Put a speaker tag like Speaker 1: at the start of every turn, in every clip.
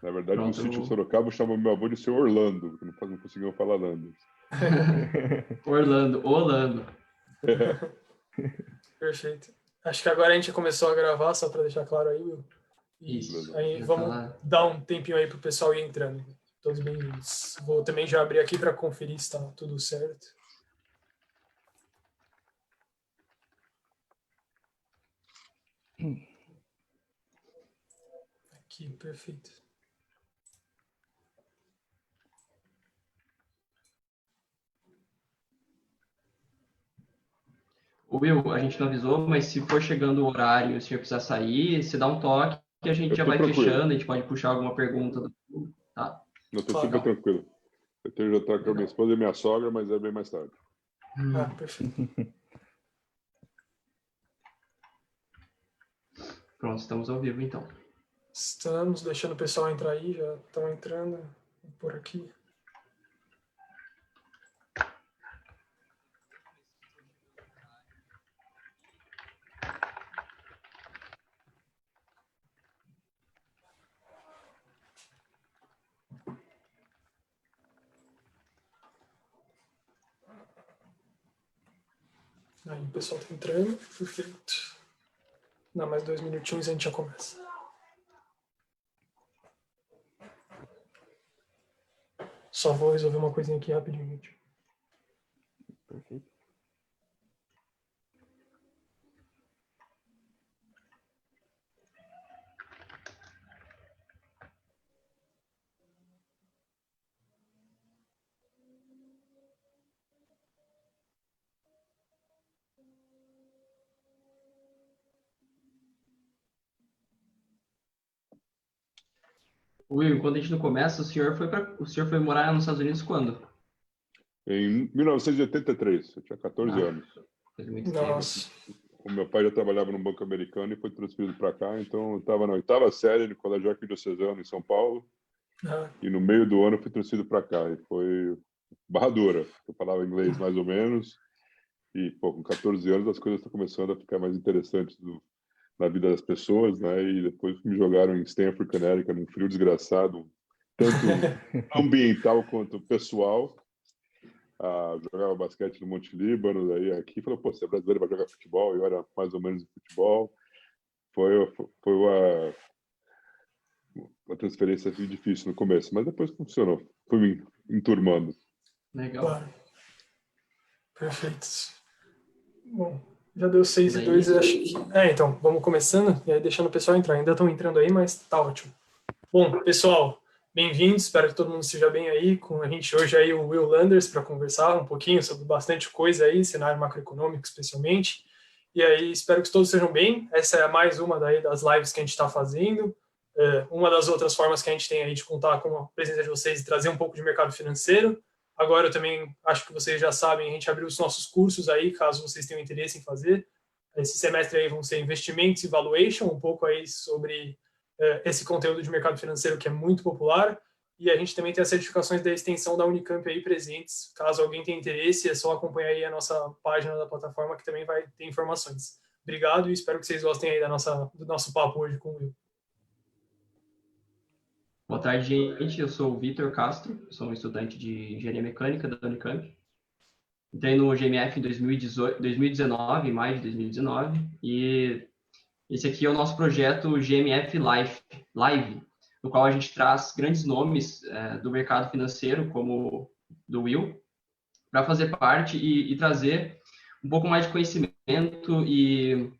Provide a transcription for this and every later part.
Speaker 1: Na verdade, no
Speaker 2: Pronto,
Speaker 1: sítio de Sorocaba, chamam meu avô de seu Orlando, porque não conseguiam falar Landers.
Speaker 2: Orlando.
Speaker 3: Perfeito. Acho que agora a gente começou a gravar, só para deixar claro aí, Will. E
Speaker 2: Isso.
Speaker 3: aí
Speaker 2: Já
Speaker 3: vamos
Speaker 2: tá...
Speaker 3: dar um tempinho aí pro pessoal ir entrando. Todos bem-vindos. Vou também já abrir aqui para conferir se está tudo certo. Aqui, perfeito.
Speaker 2: Will, a gente não avisou, mas se for chegando o horário e o senhor precisar sair, você dá um toque que a gente já vai fechando, a gente pode puxar alguma pergunta do público, tá?
Speaker 1: Eu tô super tranquilo. Eu tenho já estar com a minha esposa e minha sogra, mas é bem mais tarde.
Speaker 3: Perfeito.
Speaker 2: Pronto, estamos ao vivo então.
Speaker 3: Estamos deixando o pessoal entrar aí, já estão entrando por aqui. Aí o pessoal está entrando, perfeito. Dá mais 2 minutinhos e a gente já começa. Só vou resolver uma coisinha aqui rapidinho, gente.
Speaker 4: Perfeito.
Speaker 2: Will, quando a gente não começa, o senhor foi morar nos Estados Unidos quando?
Speaker 1: Em 1983, eu tinha 14 anos.
Speaker 2: Faz muito
Speaker 3: Nossa.
Speaker 2: tempo.
Speaker 1: O meu pai já trabalhava no Banco Americano e foi transferido para cá, então eu estava na 8ª série no Colégio Arquidiocesano em São Paulo, e no meio do ano eu fui transferido para cá, e foi barra dura. Eu falava inglês mais ou menos, e pô, com 14 anos as coisas estão começando a ficar mais interessantes na vida das pessoas, né? E depois me jogaram em Stamford, Connecticut, num frio desgraçado, tanto ambiental quanto pessoal. Jogava basquete no Monte Líbano, daí aqui falou, pô, você é brasileiro, vai jogar futebol, e eu era mais ou menos de futebol. Foi uma transferência assim, difícil no começo, mas depois funcionou. Fui me enturmando.
Speaker 2: Legal.
Speaker 3: Claro. Perfeito. Bom, já deu 6:02, eu acho que... então, vamos começando, e aí deixando o pessoal entrar. Ainda estão entrando aí, mas tá ótimo. Bom, pessoal, bem-vindos, espero que todo mundo esteja bem aí. Com a gente hoje aí o Will Landers para conversar um pouquinho sobre bastante coisa aí, cenário macroeconômico especialmente. E aí, espero que todos estejam bem. Essa é mais uma das lives que a gente está fazendo. Uma das outras formas que a gente tem aí de contar com a presença de vocês e trazer um pouco de mercado financeiro. Agora eu também acho que vocês já sabem, a gente abriu os nossos cursos aí, caso vocês tenham interesse em fazer. Esse semestre aí vão ser investimentos e valuation, um pouco aí sobre esse conteúdo de mercado financeiro que é muito popular. E a gente também tem as certificações da extensão da Unicamp aí presentes. Caso alguém tenha interesse, é só acompanhar aí a nossa página da plataforma que também vai ter informações. Obrigado e espero que vocês gostem aí do nosso papo hoje com o Will.
Speaker 2: Boa tarde, gente. Eu sou o Vitor Castro, sou um estudante de Engenharia Mecânica da Unicamp. Entrei no GMF em 2019, em maio de 2019, e esse aqui é o nosso projeto GMF Live, no qual a gente traz grandes nomes do mercado financeiro, como do Will, para fazer parte e trazer um pouco mais de conhecimento e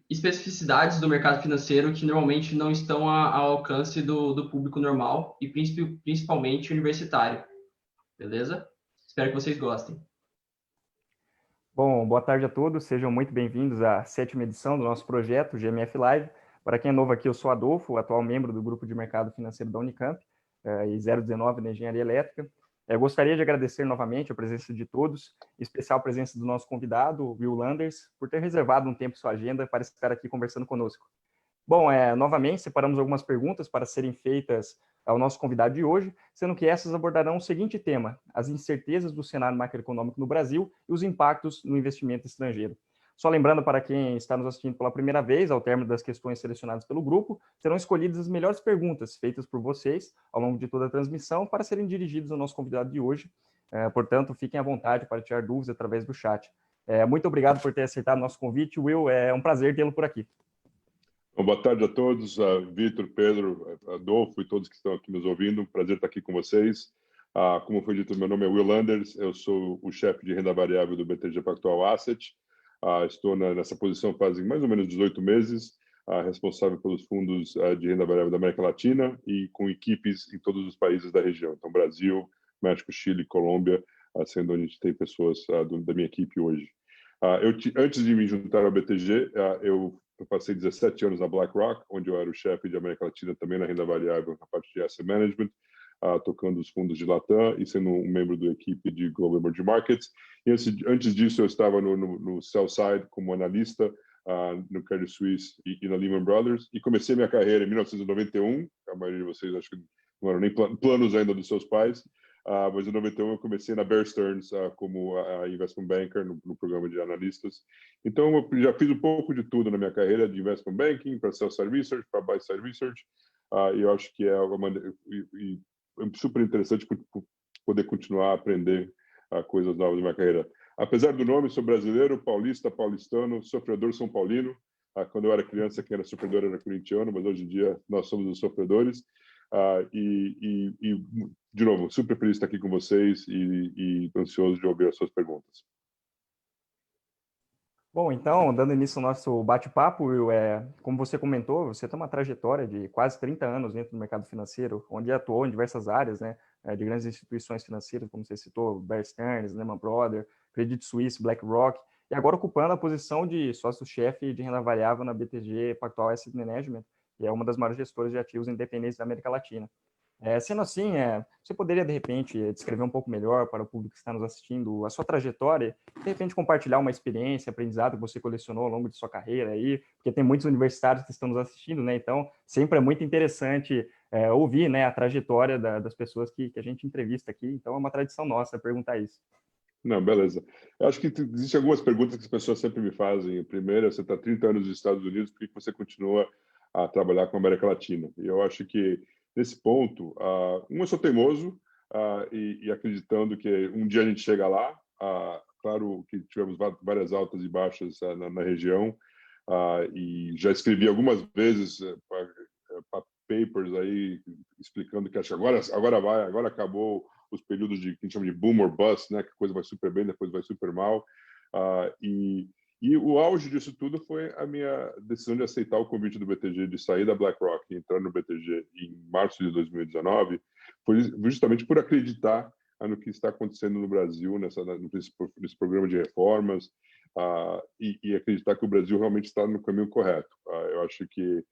Speaker 2: especificidades do mercado financeiro que normalmente não estão ao alcance do público normal e principalmente universitário. Beleza? Espero que vocês gostem.
Speaker 4: Bom, boa tarde a todos, sejam muito bem-vindos à 7ª edição do nosso projeto GMF Live. Para quem é novo aqui, eu sou Adolfo, atual membro do Grupo de Mercado Financeiro da Unicamp, e 019 na Engenharia Elétrica. Gostaria de agradecer novamente a presença de todos, em especial a presença do nosso convidado, Will Landers, por ter reservado um tempo em sua agenda para estar aqui conversando conosco. Bom, novamente, separamos algumas perguntas para serem feitas ao nosso convidado de hoje, sendo que essas abordarão o seguinte tema: as incertezas do cenário macroeconômico no Brasil e os impactos no investimento estrangeiro. Só lembrando para quem está nos assistindo pela primeira vez, ao término das questões selecionadas pelo grupo, serão escolhidas as melhores perguntas feitas por vocês ao longo de toda a transmissão para serem dirigidas ao nosso convidado de hoje. Portanto, fiquem à vontade para tirar dúvidas através do chat. Muito obrigado por ter aceitado o nosso convite, Will. É um prazer tê-lo por aqui.
Speaker 1: Bom, boa tarde a todos, Vitor, Pedro, Adolfo e todos que estão aqui nos ouvindo. Prazer estar aqui com vocês. Como foi dito, meu nome é Will Landers, eu sou o chefe de renda variável do BTG Pactual Asset. Estou nessa posição faz mais ou menos 18 meses, responsável pelos fundos de renda variável da América Latina e com equipes em todos os países da região. Então, Brasil, México, Chile, Colômbia, sendo onde a gente tem pessoas da minha equipe hoje. Antes de me juntar ao BTG, eu passei 17 anos na BlackRock, onde eu era o chefe de América Latina também na renda variável, na parte de asset management, tocando os fundos de Latam e sendo um membro da equipe de Global Emerging Markets. E antes disso, eu estava no sell side como analista no Credit Suisse e na Lehman Brothers, e comecei minha carreira em 1991. A maioria de vocês acho que não eram nem planos ainda dos seus pais, mas em 91 eu comecei na Bear Stearns como investment banker no programa de analistas. Então eu já fiz um pouco de tudo na minha carreira, de investment banking para sell side research, para buy side research, e eu acho que é super interessante poder continuar a aprender coisas novas na minha carreira. Apesar do nome, sou brasileiro, paulistano, sofredor são paulino. Quando eu era criança, quem era sofredor era corintiano, mas hoje em dia nós somos os sofredores. De novo, super feliz de estar aqui com vocês e ansioso de ouvir as suas perguntas.
Speaker 4: Bom, então, dando início ao nosso bate-papo, Will, como você comentou, você tem uma trajetória de quase 30 anos dentro do mercado financeiro, onde atuou em diversas áreas, né, de grandes instituições financeiras, como você citou, Bear Stearns, Lehman Brothers, Credit Suisse, BlackRock, e agora ocupando a posição de sócio-chefe de renda variável na BTG Pactual Asset Management, que é uma das maiores gestoras de ativos independentes da América Latina. Sendo assim, você poderia, de repente, descrever um pouco melhor para o público que está nos assistindo a sua trajetória, de repente compartilhar uma experiência, aprendizado que você colecionou ao longo de sua carreira aí, porque tem muitos universitários que estão nos assistindo, né? Então, sempre é muito interessante ouvir, né, a trajetória das pessoas que a gente entrevista aqui. Então, é uma tradição nossa perguntar isso.
Speaker 1: Não, beleza. Eu acho que existem algumas perguntas que as pessoas sempre me fazem. A primeira, você está 30 anos nos Estados Unidos, por que você continua a trabalhar com a América Latina? E eu acho que, nesse ponto, eu sou teimoso e acreditando que um dia a gente chega lá. Claro que tivemos várias altas e baixas na região, e já escrevi algumas vezes papers aí explicando que acho que agora acabou os períodos de que a gente chama de boom or bust, né, que a coisa vai super bem, depois vai super mal. E o auge disso tudo foi a minha decisão de aceitar o convite do BTG de sair da BlackRock e entrar no BTG em março de 2019, foi justamente por acreditar no que está acontecendo no Brasil, nesse programa de reformas, e acreditar que o Brasil realmente está no caminho correto. Eu acho que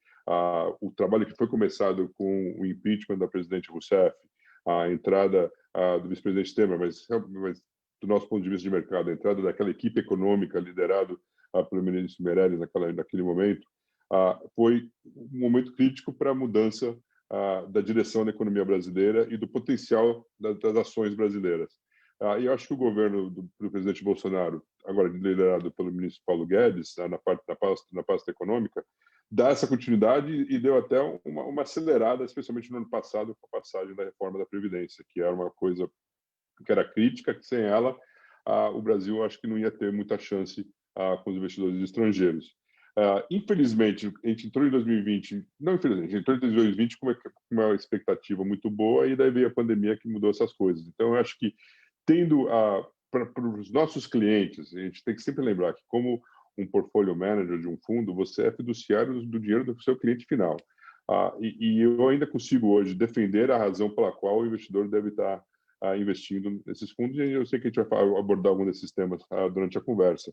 Speaker 1: o trabalho que foi começado com o impeachment da presidente Rousseff, a entrada do vice-presidente Temer, mas do nosso ponto de vista de mercado, a entrada daquela equipe econômica liderado pelo ministro Meirelles naquele momento, foi um momento crítico para a mudança da direção da economia brasileira e do potencial das ações brasileiras. E eu acho que o governo do presidente Bolsonaro, agora liderado pelo ministro Paulo Guedes, na pasta econômica, dá essa continuidade e deu até uma acelerada, especialmente no ano passado, com a passagem da reforma da Previdência, que era uma coisa que era crítica, que sem ela o Brasil acho que não ia ter muita chance com os investidores estrangeiros. Infelizmente, a gente entrou em 2020, não infelizmente, a gente entrou em 2020 com uma expectativa muito boa e daí veio a pandemia que mudou essas coisas. Então, eu acho que tendo para os nossos clientes, a gente tem que sempre lembrar que como um portfolio manager de um fundo, você é fiduciário do dinheiro do seu cliente final. E eu ainda consigo hoje defender a razão pela qual o investidor deve estar investindo nesses fundos, e eu sei que a gente vai abordar algum desses temas durante a conversa.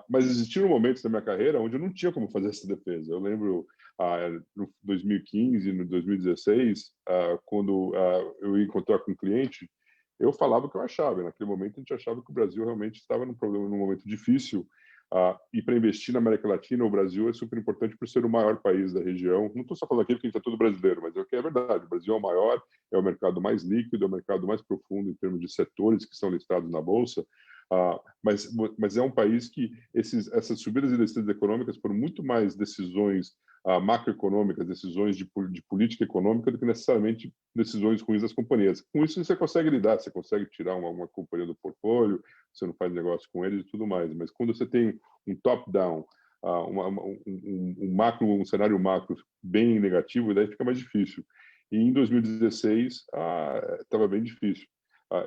Speaker 1: Mas existiram momentos na minha carreira onde eu não tinha como fazer essa defesa. Eu lembro no 2015, no 2016, quando eu ia encontrar com um cliente, eu falava o que eu achava. Naquele momento, a gente achava que o Brasil realmente estava num momento difícil. E para investir na América Latina, o Brasil é super importante por ser o maior país da região. Não estou só falando aqui porque a gente é todo brasileiro, mas é o que é verdade. O Brasil é o maior, é o mercado mais líquido, é o mercado mais profundo em termos de setores que são listados na Bolsa. Mas é um país que essas subidas e descidas econômicas foram muito mais decisões macroeconômicas, decisões de política econômica, do que necessariamente decisões ruins das companhias. Com isso, você consegue lidar, você consegue tirar uma companhia do portfólio, você não faz negócio com eles e tudo mais. Mas quando você tem um top-down, um cenário macro bem negativo, daí fica mais difícil. E em 2016, estava bem difícil.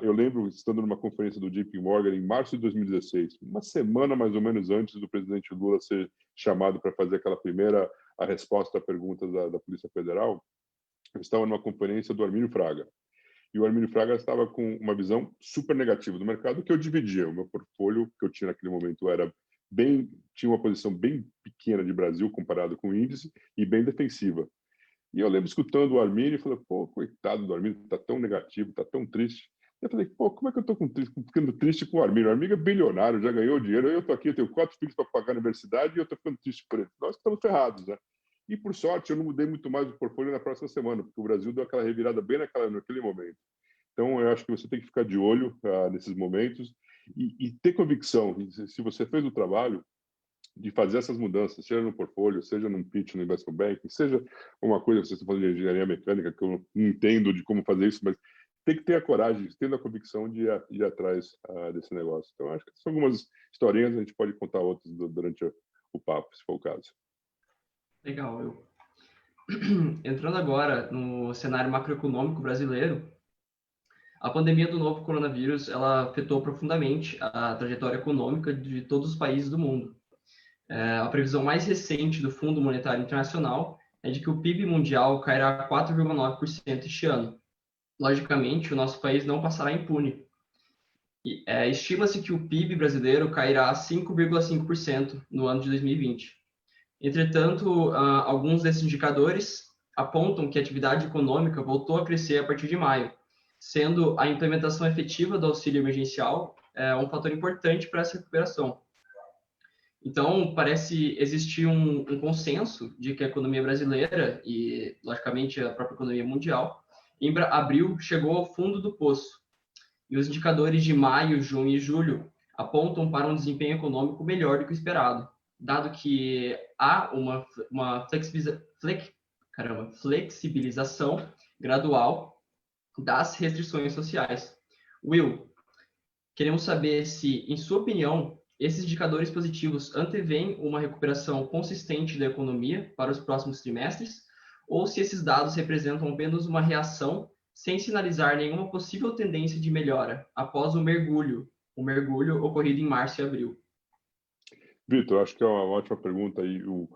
Speaker 1: Eu lembro, estando numa conferência do JP Morgan em março de 2016, uma semana mais ou menos antes do presidente Lula ser chamado para fazer aquela primeira resposta a perguntas da Polícia Federal, eu estava numa conferência do Armínio Fraga. E o Armínio Fraga estava com uma visão super negativa do mercado, que eu dividia. O meu portfólio que eu tinha naquele momento tinha uma posição bem pequena de Brasil comparado com o índice e bem defensiva. E eu lembro escutando o Armínio e falei, pô, coitado do Armínio, está tão negativo, está tão triste. Eu falei, pô, como é que eu estou ficando triste com o Armínio? O Armínio é bilionário, já ganhou dinheiro, eu estou aqui, eu tenho 4 filhos para pagar a universidade e eu estou ficando triste por ele. Nós estamos ferrados, né? E, por sorte, eu não mudei muito mais o portfólio na próxima semana, porque o Brasil deu aquela revirada bem naquele momento. Então, eu acho que você tem que ficar de olho nesses momentos e ter convicção. Se você fez o trabalho de fazer essas mudanças, seja no portfólio, seja num pitch no investment banking, seja uma coisa que você está falando de engenharia mecânica, que eu não entendo de como fazer isso, mas tem que ter a coragem, tendo a convicção de ir atrás desse negócio. Então, acho que são algumas historinhas, a gente pode contar outras durante o papo, se for o caso.
Speaker 2: Legal. Entrando agora no cenário macroeconômico brasileiro, a pandemia do novo coronavírus ela afetou profundamente a trajetória econômica de todos os países do mundo. A previsão mais recente do Fundo Monetário Internacional é de que o PIB mundial cairá 4,9% este ano. Logicamente, o nosso país não passará impune. Estima-se que o PIB brasileiro cairá 5,5% no ano de 2020. Entretanto, alguns desses indicadores apontam que a atividade econômica voltou a crescer a partir de maio, sendo a implementação efetiva do auxílio emergencial um fator importante para essa recuperação. Então, parece existir um consenso de que a economia brasileira e, logicamente, a própria economia mundial, em abril, chegou ao fundo do poço. E os indicadores de maio, junho e julho apontam para um desempenho econômico melhor do que o esperado, dado que há uma flexibilização gradual das restrições sociais. Will, queremos saber se, em sua opinião, esses indicadores positivos antevêm uma recuperação consistente da economia para os próximos trimestres, ou se esses dados representam apenas uma reação sem sinalizar nenhuma possível tendência de melhora após o mergulho ocorrido em março e abril.
Speaker 1: Vitor, acho que é uma ótima pergunta. E o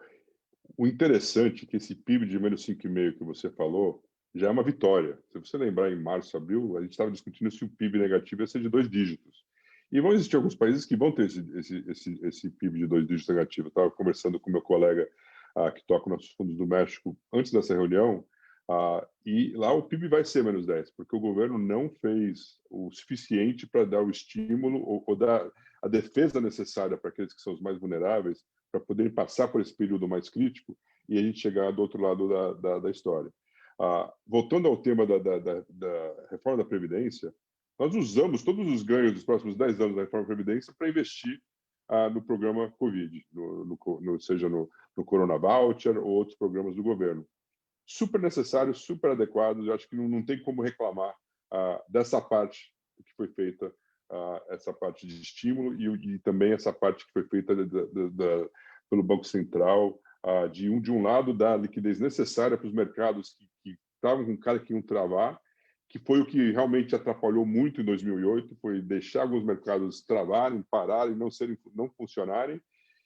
Speaker 1: interessante é que esse PIB de menos 5,5% que você falou já é uma vitória. Se você lembrar, em março, abril, a gente estava discutindo se o PIB negativo ia ser de 2 dígitos. E vão existir alguns países que vão ter esse PIB de 2 dígitos negativo. Eu estava conversando com meu colega que toca nossos fundos do México antes dessa reunião, e lá o PIB vai ser menos 10, porque o governo não fez o suficiente para dar o estímulo ou dar a defesa necessária para aqueles que são os mais vulneráveis, para poderem passar por esse período mais crítico e a gente chegar do outro lado da história. Voltando ao tema da reforma da Previdência, nós usamos todos os ganhos dos próximos 10 anos da reforma da Previdência para investir no programa Covid, seja no Corona Voucher ou outros programas do governo. Super necessários, super adequados, eu acho que não tem como reclamar dessa parte que foi feita, essa parte de estímulo e também essa parte que foi feita pelo Banco Central, de um lado, dar liquidez necessária para os mercados que estavam com cara que iam travar, que foi o que realmente atrapalhou muito em 2008, foi deixar alguns mercados travarem, pararem, não funcionarem,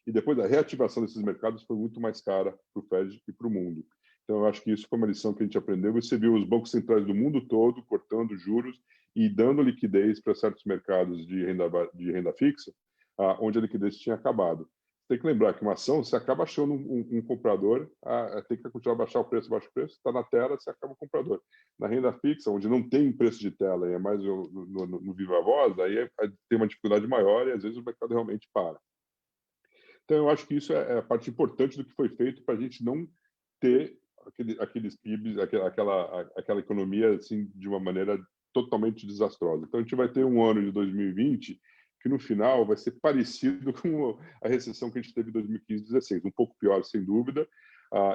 Speaker 1: e depois a reativação desses mercados foi muito mais cara para o Fed e para o mundo. Então, eu acho que isso foi uma lição que a gente aprendeu. Você viu os bancos centrais do mundo todo cortando juros e dando liquidez para certos mercados de renda fixa, onde a liquidez tinha acabado. Tem que lembrar que uma ação, você acaba achando um comprador, tem que continuar a baixar o preço, baixa o preço, está na tela, você acaba o comprador. Na renda fixa, onde não tem preço de tela e é mais no viva voz, aí tem uma dificuldade maior e às vezes o mercado realmente para. Então, eu acho que isso é a parte importante do que foi feito para a gente não ter aqueles PIBs, aquela economia assim de uma maneira totalmente desastrosa. Então, a gente vai ter um ano de 2020 que no final vai ser parecido com a recessão que a gente teve em 2015 e 2016, um pouco pior, sem dúvida,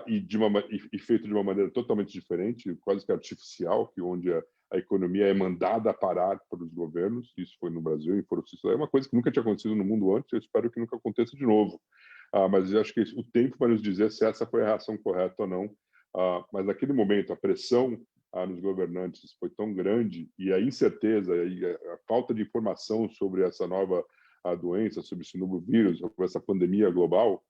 Speaker 1: e feito de uma maneira totalmente diferente, quase que artificial, onde a economia é mandada a parar pelos governos. Isso foi no Brasil, isso é uma coisa que nunca tinha acontecido no mundo antes, eu espero que nunca aconteça de novo. Mas eu acho que o tempo vai nos dizer se essa foi a reação correta ou não. Mas naquele momento, a pressão nos governantes foi tão grande, e a incerteza e a falta de informação sobre essa nova doença, sobre esse novo vírus, sobre essa pandemia global,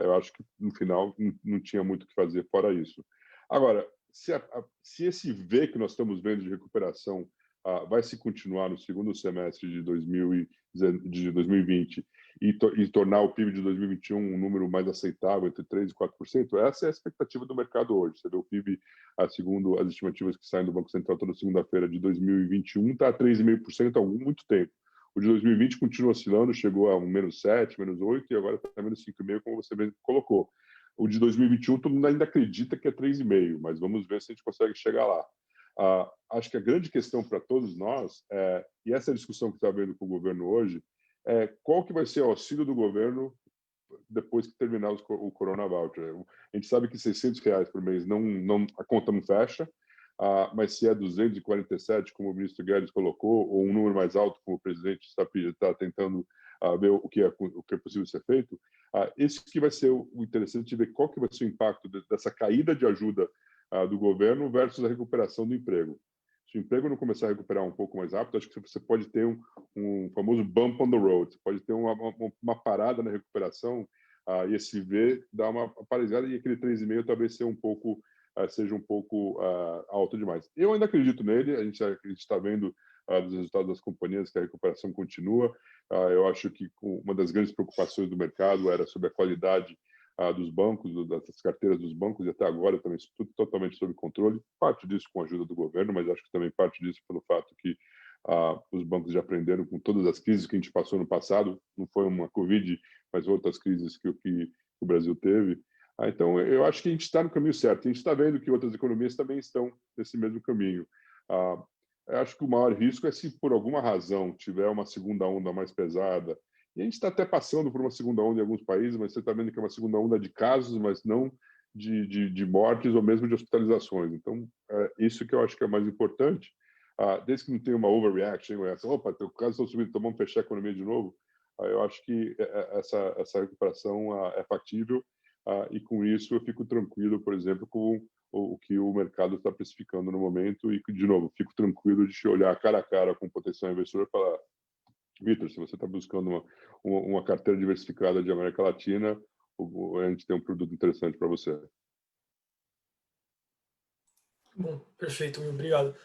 Speaker 1: eu acho que no final não tinha muito o que fazer fora isso. Agora, se esse V que nós estamos vendo de recuperação vai se continuar no segundo semestre de 2020 e tornar o PIB de 2021 um número mais aceitável, entre 3% e 4%, essa é a expectativa do mercado hoje. Você vê o PIB, segundo as estimativas que saem do Banco Central toda segunda-feira de 2021, está a 3,5% há muito tempo. O de 2020 continua oscilando, chegou a -7%, -8%, e agora está -5,5%, como você mesmo colocou. O de 2021, todo mundo ainda acredita que é 3,5%, mas vamos ver se a gente consegue chegar lá. Acho que a grande questão para todos nós, e essa discussão que está havendo com o governo hoje, qual que vai ser o auxílio do governo depois que terminar o Corona Voucher. A gente sabe que R$600 por mês a conta não fecha, mas se é 247, como o ministro Guedes colocou, ou um número mais alto, como o presidente está tentando ver o que é possível ser feito, esse que vai ser o interessante de ver qual que vai ser o impacto dessa caída de ajuda do governo versus a recuperação do emprego. Se o emprego não começar a recuperar um pouco mais rápido, acho que você pode ter um famoso bump on the road, você pode ter uma parada na recuperação, e esse V dá uma paralisada, e aquele 3,5 talvez seja um pouco alto demais. Eu ainda acredito nele, a gente está vendo dos resultados das companhias que a recuperação continua. Eu acho que uma das grandes preocupações do mercado era sobre a qualidade dos bancos, das carteiras dos bancos, e até agora também isso tudo totalmente sob controle. Parte disso com a ajuda do governo, mas acho que também parte disso pelo fato que os bancos já aprenderam com todas as crises que a gente passou no passado. Não foi uma Covid, mas outras crises que o Brasil teve. Então, eu acho que a gente está no caminho certo. A gente está vendo que outras economias também estão nesse mesmo caminho. Eu acho que o maior risco é se, por alguma razão, tiver uma segunda onda mais pesada. E a gente está até passando por uma segunda onda em alguns países, mas você está vendo que é uma segunda onda de casos, mas não de mortes ou mesmo de hospitalizações. Então, isso que eu acho que é mais importante. Desde que não tenha uma overreaction, opa, o caso está subindo, então vamos fechar a economia de novo. Eu acho que essa recuperação é factível. E com isso eu fico tranquilo, por exemplo, com o que o mercado está precificando no momento, e, de novo, fico tranquilo de olhar cara a cara com o potencial investidor e falar: Vitor, se você está buscando uma carteira diversificada de América Latina, a gente tem um produto interessante para você.
Speaker 3: Bom, perfeito, Will, obrigado.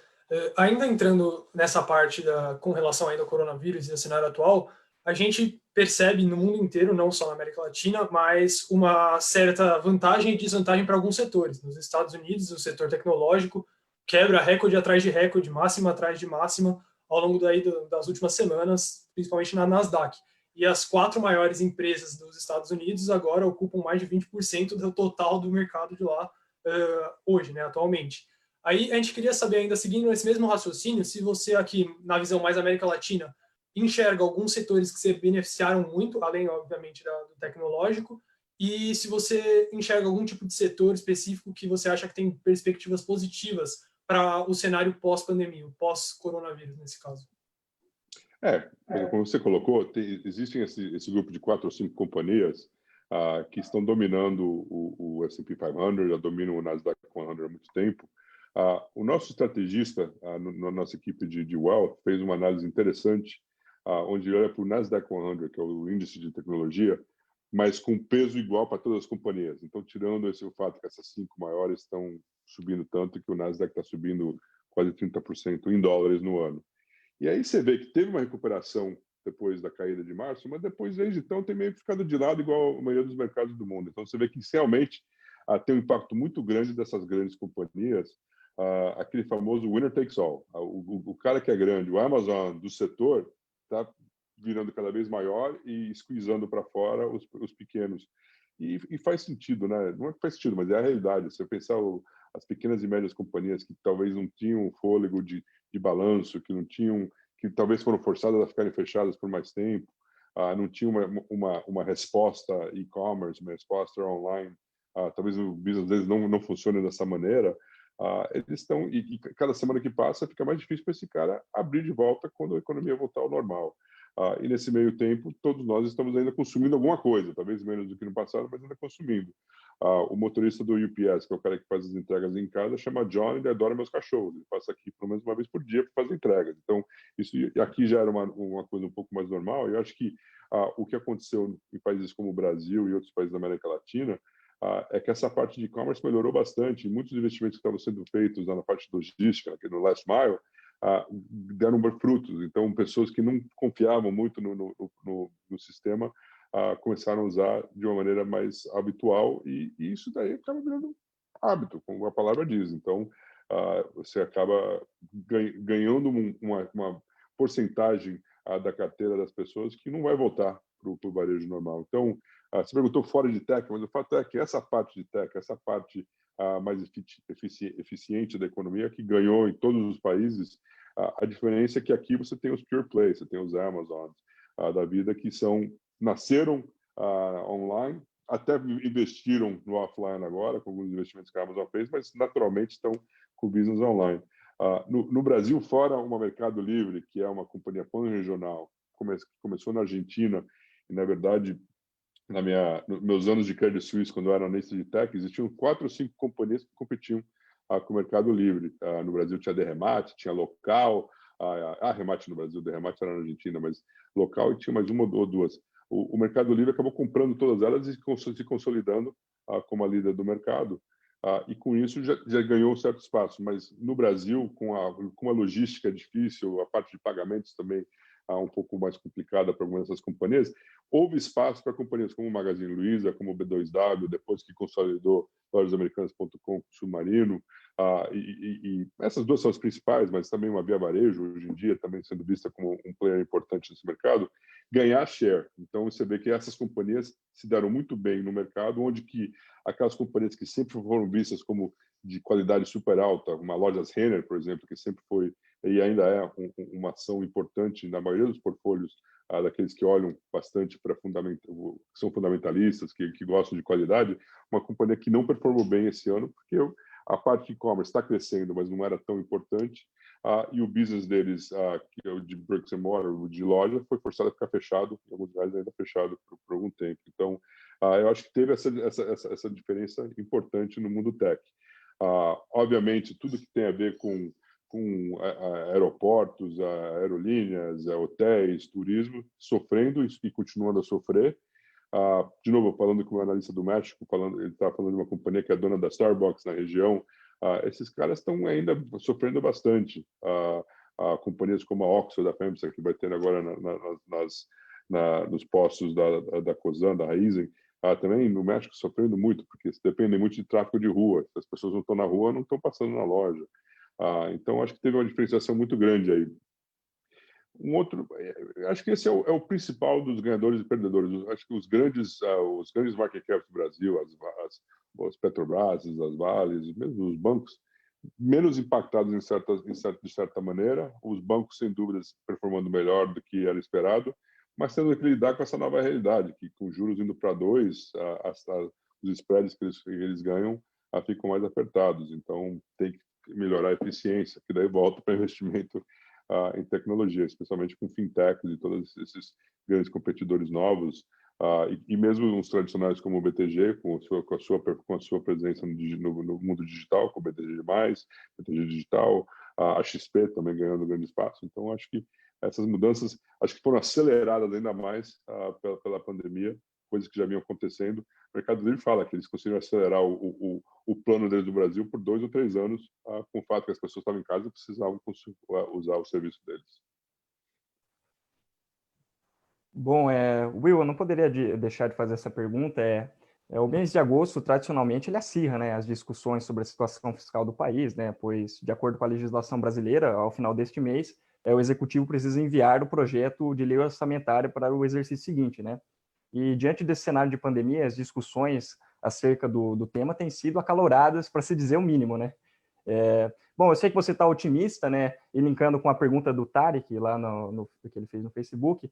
Speaker 3: Ainda entrando nessa parte com relação ainda ao coronavírus e ao cenário atual, a gente percebe no mundo inteiro, não só na América Latina, mas uma certa vantagem e desvantagem para alguns setores. Nos Estados Unidos, o setor tecnológico quebra recorde atrás de recorde, máxima atrás de máxima, ao longo das últimas semanas, principalmente na Nasdaq. E as 4 maiores empresas dos Estados Unidos agora ocupam mais de 20% do total do mercado de lá hoje, né, atualmente. Aí a gente queria saber, ainda seguindo esse mesmo raciocínio, se você aqui, na visão mais América Latina, enxerga alguns setores que se beneficiaram muito, além, obviamente, do tecnológico, e se você enxerga algum tipo de setor específico que você acha que tem perspectivas positivas para o cenário pós-pandemia, pós-coronavírus, nesse caso.
Speaker 1: Como você colocou, existem esse grupo de 4 ou 5 companhias que estão dominando o S&P 500, já dominam o Nasdaq 100 há muito tempo. O nosso estrategista, na nossa equipe de Wealth, fez uma análise interessante, onde olha para o Nasdaq 100, que é o índice de tecnologia, mas com peso igual para todas as companhias. Então, tirando o fato que essas 5 maiores estão subindo tanto, que o Nasdaq está subindo quase 30% em dólares no ano. E aí você vê que teve uma recuperação depois da caída de março, mas depois, desde então, tem meio ficado de lado, igual a maioria dos mercados do mundo. Então, você vê que realmente tem um impacto muito grande dessas grandes companhias, aquele famoso winner takes all. O cara que é grande, o Amazon do setor, está virando cada vez maior e squeezando para fora os pequenos. E faz sentido, né? Não é que faz sentido, mas é a realidade. Se eu pensar as pequenas e médias companhias que talvez não tinham fôlego de balanço, que não tinham que talvez foram forçadas a ficarem fechadas por mais tempo, não tinha uma resposta e-commerce, uma resposta online, talvez o business deles não funcione dessa maneira, eles estão, e cada semana que passa fica mais difícil para esse cara abrir de volta quando a economia voltar ao normal. E nesse meio tempo, todos nós estamos ainda consumindo alguma coisa, talvez menos do que no passado, mas ainda consumindo. O motorista do UPS, que é o cara que faz as entregas em casa, chama John e ele adora meus cachorros. Ele passa aqui pelo menos uma vez por dia para fazer entregas. Então, isso aqui já era uma coisa um pouco mais normal. E eu acho que o que aconteceu em países como o Brasil e outros países da América Latina é que essa parte de e-commerce melhorou bastante. Muitos investimentos que estavam sendo feitos na parte logística, aqui no last mile, deram frutos. Então, pessoas que não confiavam muito no sistema começaram a usar de uma maneira mais habitual e isso daí acaba virando hábito, como a palavra diz. Então, você acaba ganhando uma porcentagem da carteira das pessoas que não vai voltar para o varejo normal. Então, você perguntou fora de tech, mas o fato é que essa parte de tech, essa parte mais eficiente da economia, que ganhou em todos os países, a diferença é que aqui você tem os pure plays, você tem os Amazons da vida que nasceram online, até investiram no offline agora, com alguns investimentos que a Amazon fez, mas naturalmente estão com o business online. No Brasil, fora uma Mercado Livre, que é uma companhia pan-regional, começou na Argentina, e na verdade, nos meus anos de Credit Suisse, quando eu era analista de tech, existiam 4 ou 5 companhias que competiam com o Mercado Livre. No Brasil tinha Derremate, tinha Local, Remate no Brasil, Derremate era na Argentina, mas Local e tinha mais uma ou duas. O Mercado Livre acabou comprando todas elas e se consolidando como a líder do mercado. E com isso já ganhou um certo espaço. Mas no Brasil, com a logística difícil, a parte de pagamentos também um pouco mais complicada para algumas dessas companhias, houve espaço para companhias como o Magazine Luiza, como o B2W, depois que consolidou lojasamericanas.com, Submarino, e essas duas são as principais, mas também uma Via Varejo, hoje em dia, também sendo vista como um player importante nesse mercado, ganhar share. Então, você vê que essas companhias se deram muito bem no mercado, onde que aquelas companhias que sempre foram vistas como de qualidade super alta, uma Lojas Renner, por exemplo, que sempre foi e ainda é uma ação importante na maioria dos portfólios daqueles que olham bastante para são fundamentalistas, que gostam de qualidade, uma companhia que não performou bem esse ano, porque a parte de e-commerce está crescendo, mas não era tão importante, e o business deles, que é o de bricks and mortar, o de loja, foi forçado a ficar fechado, em alguns lugares ainda fechado por algum tempo. Então, eu acho que teve essa diferença importante no mundo tech. Obviamente, tudo que tem a ver com aeroportos, aerolíneas, hotéis, turismo, sofrendo e continuando a sofrer. De novo, falando com o analista do México, ele está falando de uma companhia que é dona da Starbucks na região. Esses caras estão ainda sofrendo bastante. Companhias como a Oxxo, da FEMSA, que vai ter agora nos postos da Cosan, da Raizen, também no México sofrendo muito, porque dependem muito de tráfego de rua. Se as pessoas não estão na rua, não estão passando na loja. Então, acho que teve uma diferenciação muito grande aí. Acho que esse é o principal dos ganhadores e perdedores. Acho que os grandes market caps do Brasil, as Petrobras, as Vales, mesmo os bancos, menos impactados de certa maneira, os bancos, sem dúvidas, performando melhor do que era esperado, mas tendo que lidar com essa nova realidade, que com juros indo para 2, os spreads que eles ganham ficam mais apertados. Então, tem que melhorar a eficiência, que daí volta para investimento em tecnologia, especialmente com fintechs e todos esses grandes competidores novos, e mesmo uns tradicionais como o BTG, com a sua presença no mundo digital, com o BTG+, BTG Digital, a XP também ganhando grande espaço. Então, acho que essas mudanças foram aceleradas ainda mais pela pandemia, coisas que já vinham acontecendo. O Mercado Livre fala que eles conseguiram acelerar o plano deles do Brasil por 2 ou 3 anos, com o fato que as pessoas estavam em casa e precisavam usar o serviço deles.
Speaker 4: Bom, Will, eu não poderia deixar de fazer essa pergunta. O mês de agosto, tradicionalmente, ele acirra, né, as discussões sobre a situação fiscal do país, né, pois, de acordo com a legislação brasileira, ao final deste mês, o Executivo precisa enviar o projeto de lei orçamentária para o exercício seguinte, né? E, diante desse cenário de pandemia, as discussões acerca do tema têm sido acaloradas, para se dizer o mínimo, né? Bom, eu sei que você está otimista, né? E linkando com a pergunta do Tarek, lá que ele fez no Facebook,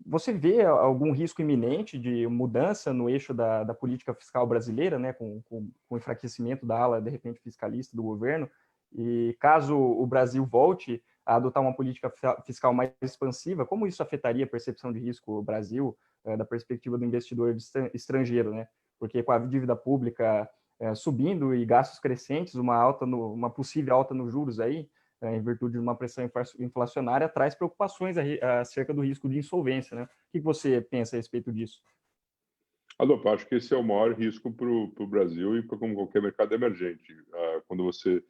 Speaker 4: você vê algum risco iminente de mudança no eixo da política fiscal brasileira, né? Com o enfraquecimento da ala, de repente, fiscalista do governo? E caso o Brasil volte a adotar uma política fiscal mais expansiva, como isso afetaria a percepção de risco do Brasil, da perspectiva do investidor estrangeiro, né? Porque com a dívida pública subindo e gastos crescentes, uma possível alta nos juros aí, em virtude de uma pressão inflacionária, traz preocupações acerca do risco de insolvência, né? O que você pensa a respeito disso?
Speaker 1: Adolfo, acho que esse é o maior risco para o Brasil e para qualquer mercado emergente. Quando você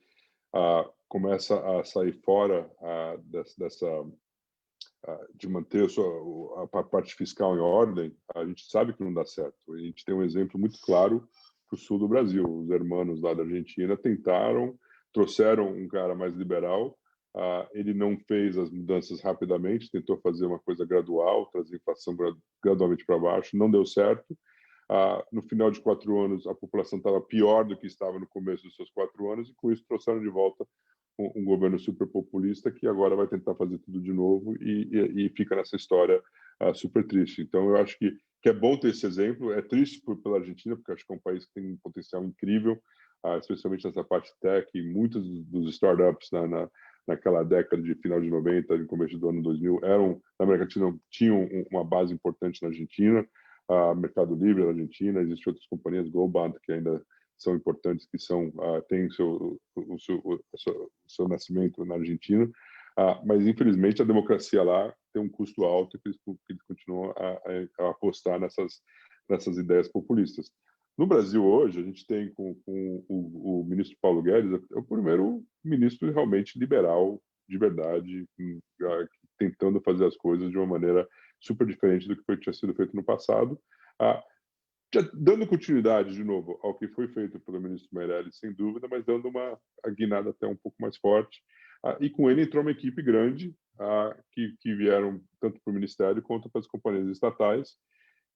Speaker 1: começa a sair fora de manter a parte fiscal em ordem, a gente sabe que não dá certo. A gente tem um exemplo muito claro para o sul do Brasil. Os hermanos lá da Argentina trouxeram um cara mais liberal, ele não fez as mudanças rapidamente, tentou fazer uma coisa gradual, trazer a inflação gradualmente para baixo, não deu certo. No final de 4 anos, a população estava pior do que estava no começo dos seus 4 anos, e com isso trouxeram de volta um governo super populista que agora vai tentar fazer tudo de novo e fica nessa história super triste. Então, eu acho que é bom ter esse exemplo. É triste pela Argentina, porque acho que é um país que tem um potencial incrível, especialmente nessa parte tech, e muitos dos startups naquela década de final de 90 e começo do ano 2000 na América Latina, tinham uma base importante na Argentina. Mercado Livre na Argentina, existem outras companhias, Globant, que ainda são importantes, que têm o seu nascimento na Argentina, mas infelizmente a democracia lá tem um custo alto, que eles continuam a apostar nessas ideias populistas. No Brasil hoje, a gente tem com o ministro Paulo Guedes, é o primeiro ministro realmente liberal, de verdade, tentando fazer as coisas de uma maneira super diferente do que tinha sido feito no passado, dando continuidade, de novo, ao que foi feito pelo ministro Meirelles, sem dúvida, mas dando uma guinada até um pouco mais forte. E com ele entrou uma equipe grande, que vieram tanto para o Ministério quanto para as companhias estatais,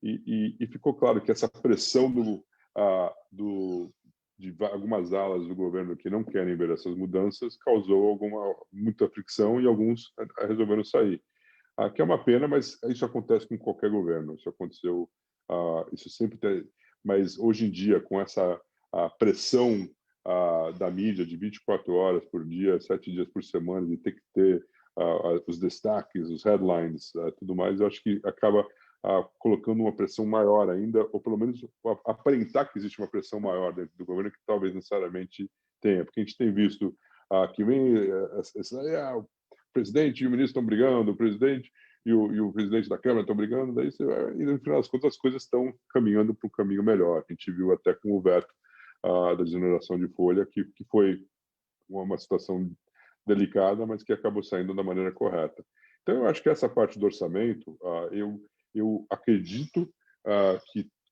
Speaker 1: e ficou claro que essa pressão de algumas alas do governo que não querem ver essas mudanças causou muita fricção, e alguns resolveram sair. Que é uma pena, mas isso acontece com qualquer governo. Isso aconteceu, isso sempre tem. Mas hoje em dia, com essa pressão da mídia de 24 horas por dia, 7 dias por semana, de ter que ter os destaques, os headlines, tudo mais, eu acho que acaba colocando uma pressão maior ainda, ou pelo menos aparentar que existe uma pressão maior dentro do governo, que talvez necessariamente tenha, porque a gente tem visto que vem o presidente e o ministro estão brigando, o presidente e o presidente da Câmara estão brigando, daí e no final das contas as coisas estão caminhando para um caminho melhor. A gente viu até com o veto da desoneração de folha, que foi uma situação delicada, mas que acabou saindo da maneira correta. Então, eu acho que essa parte do orçamento, eu acredito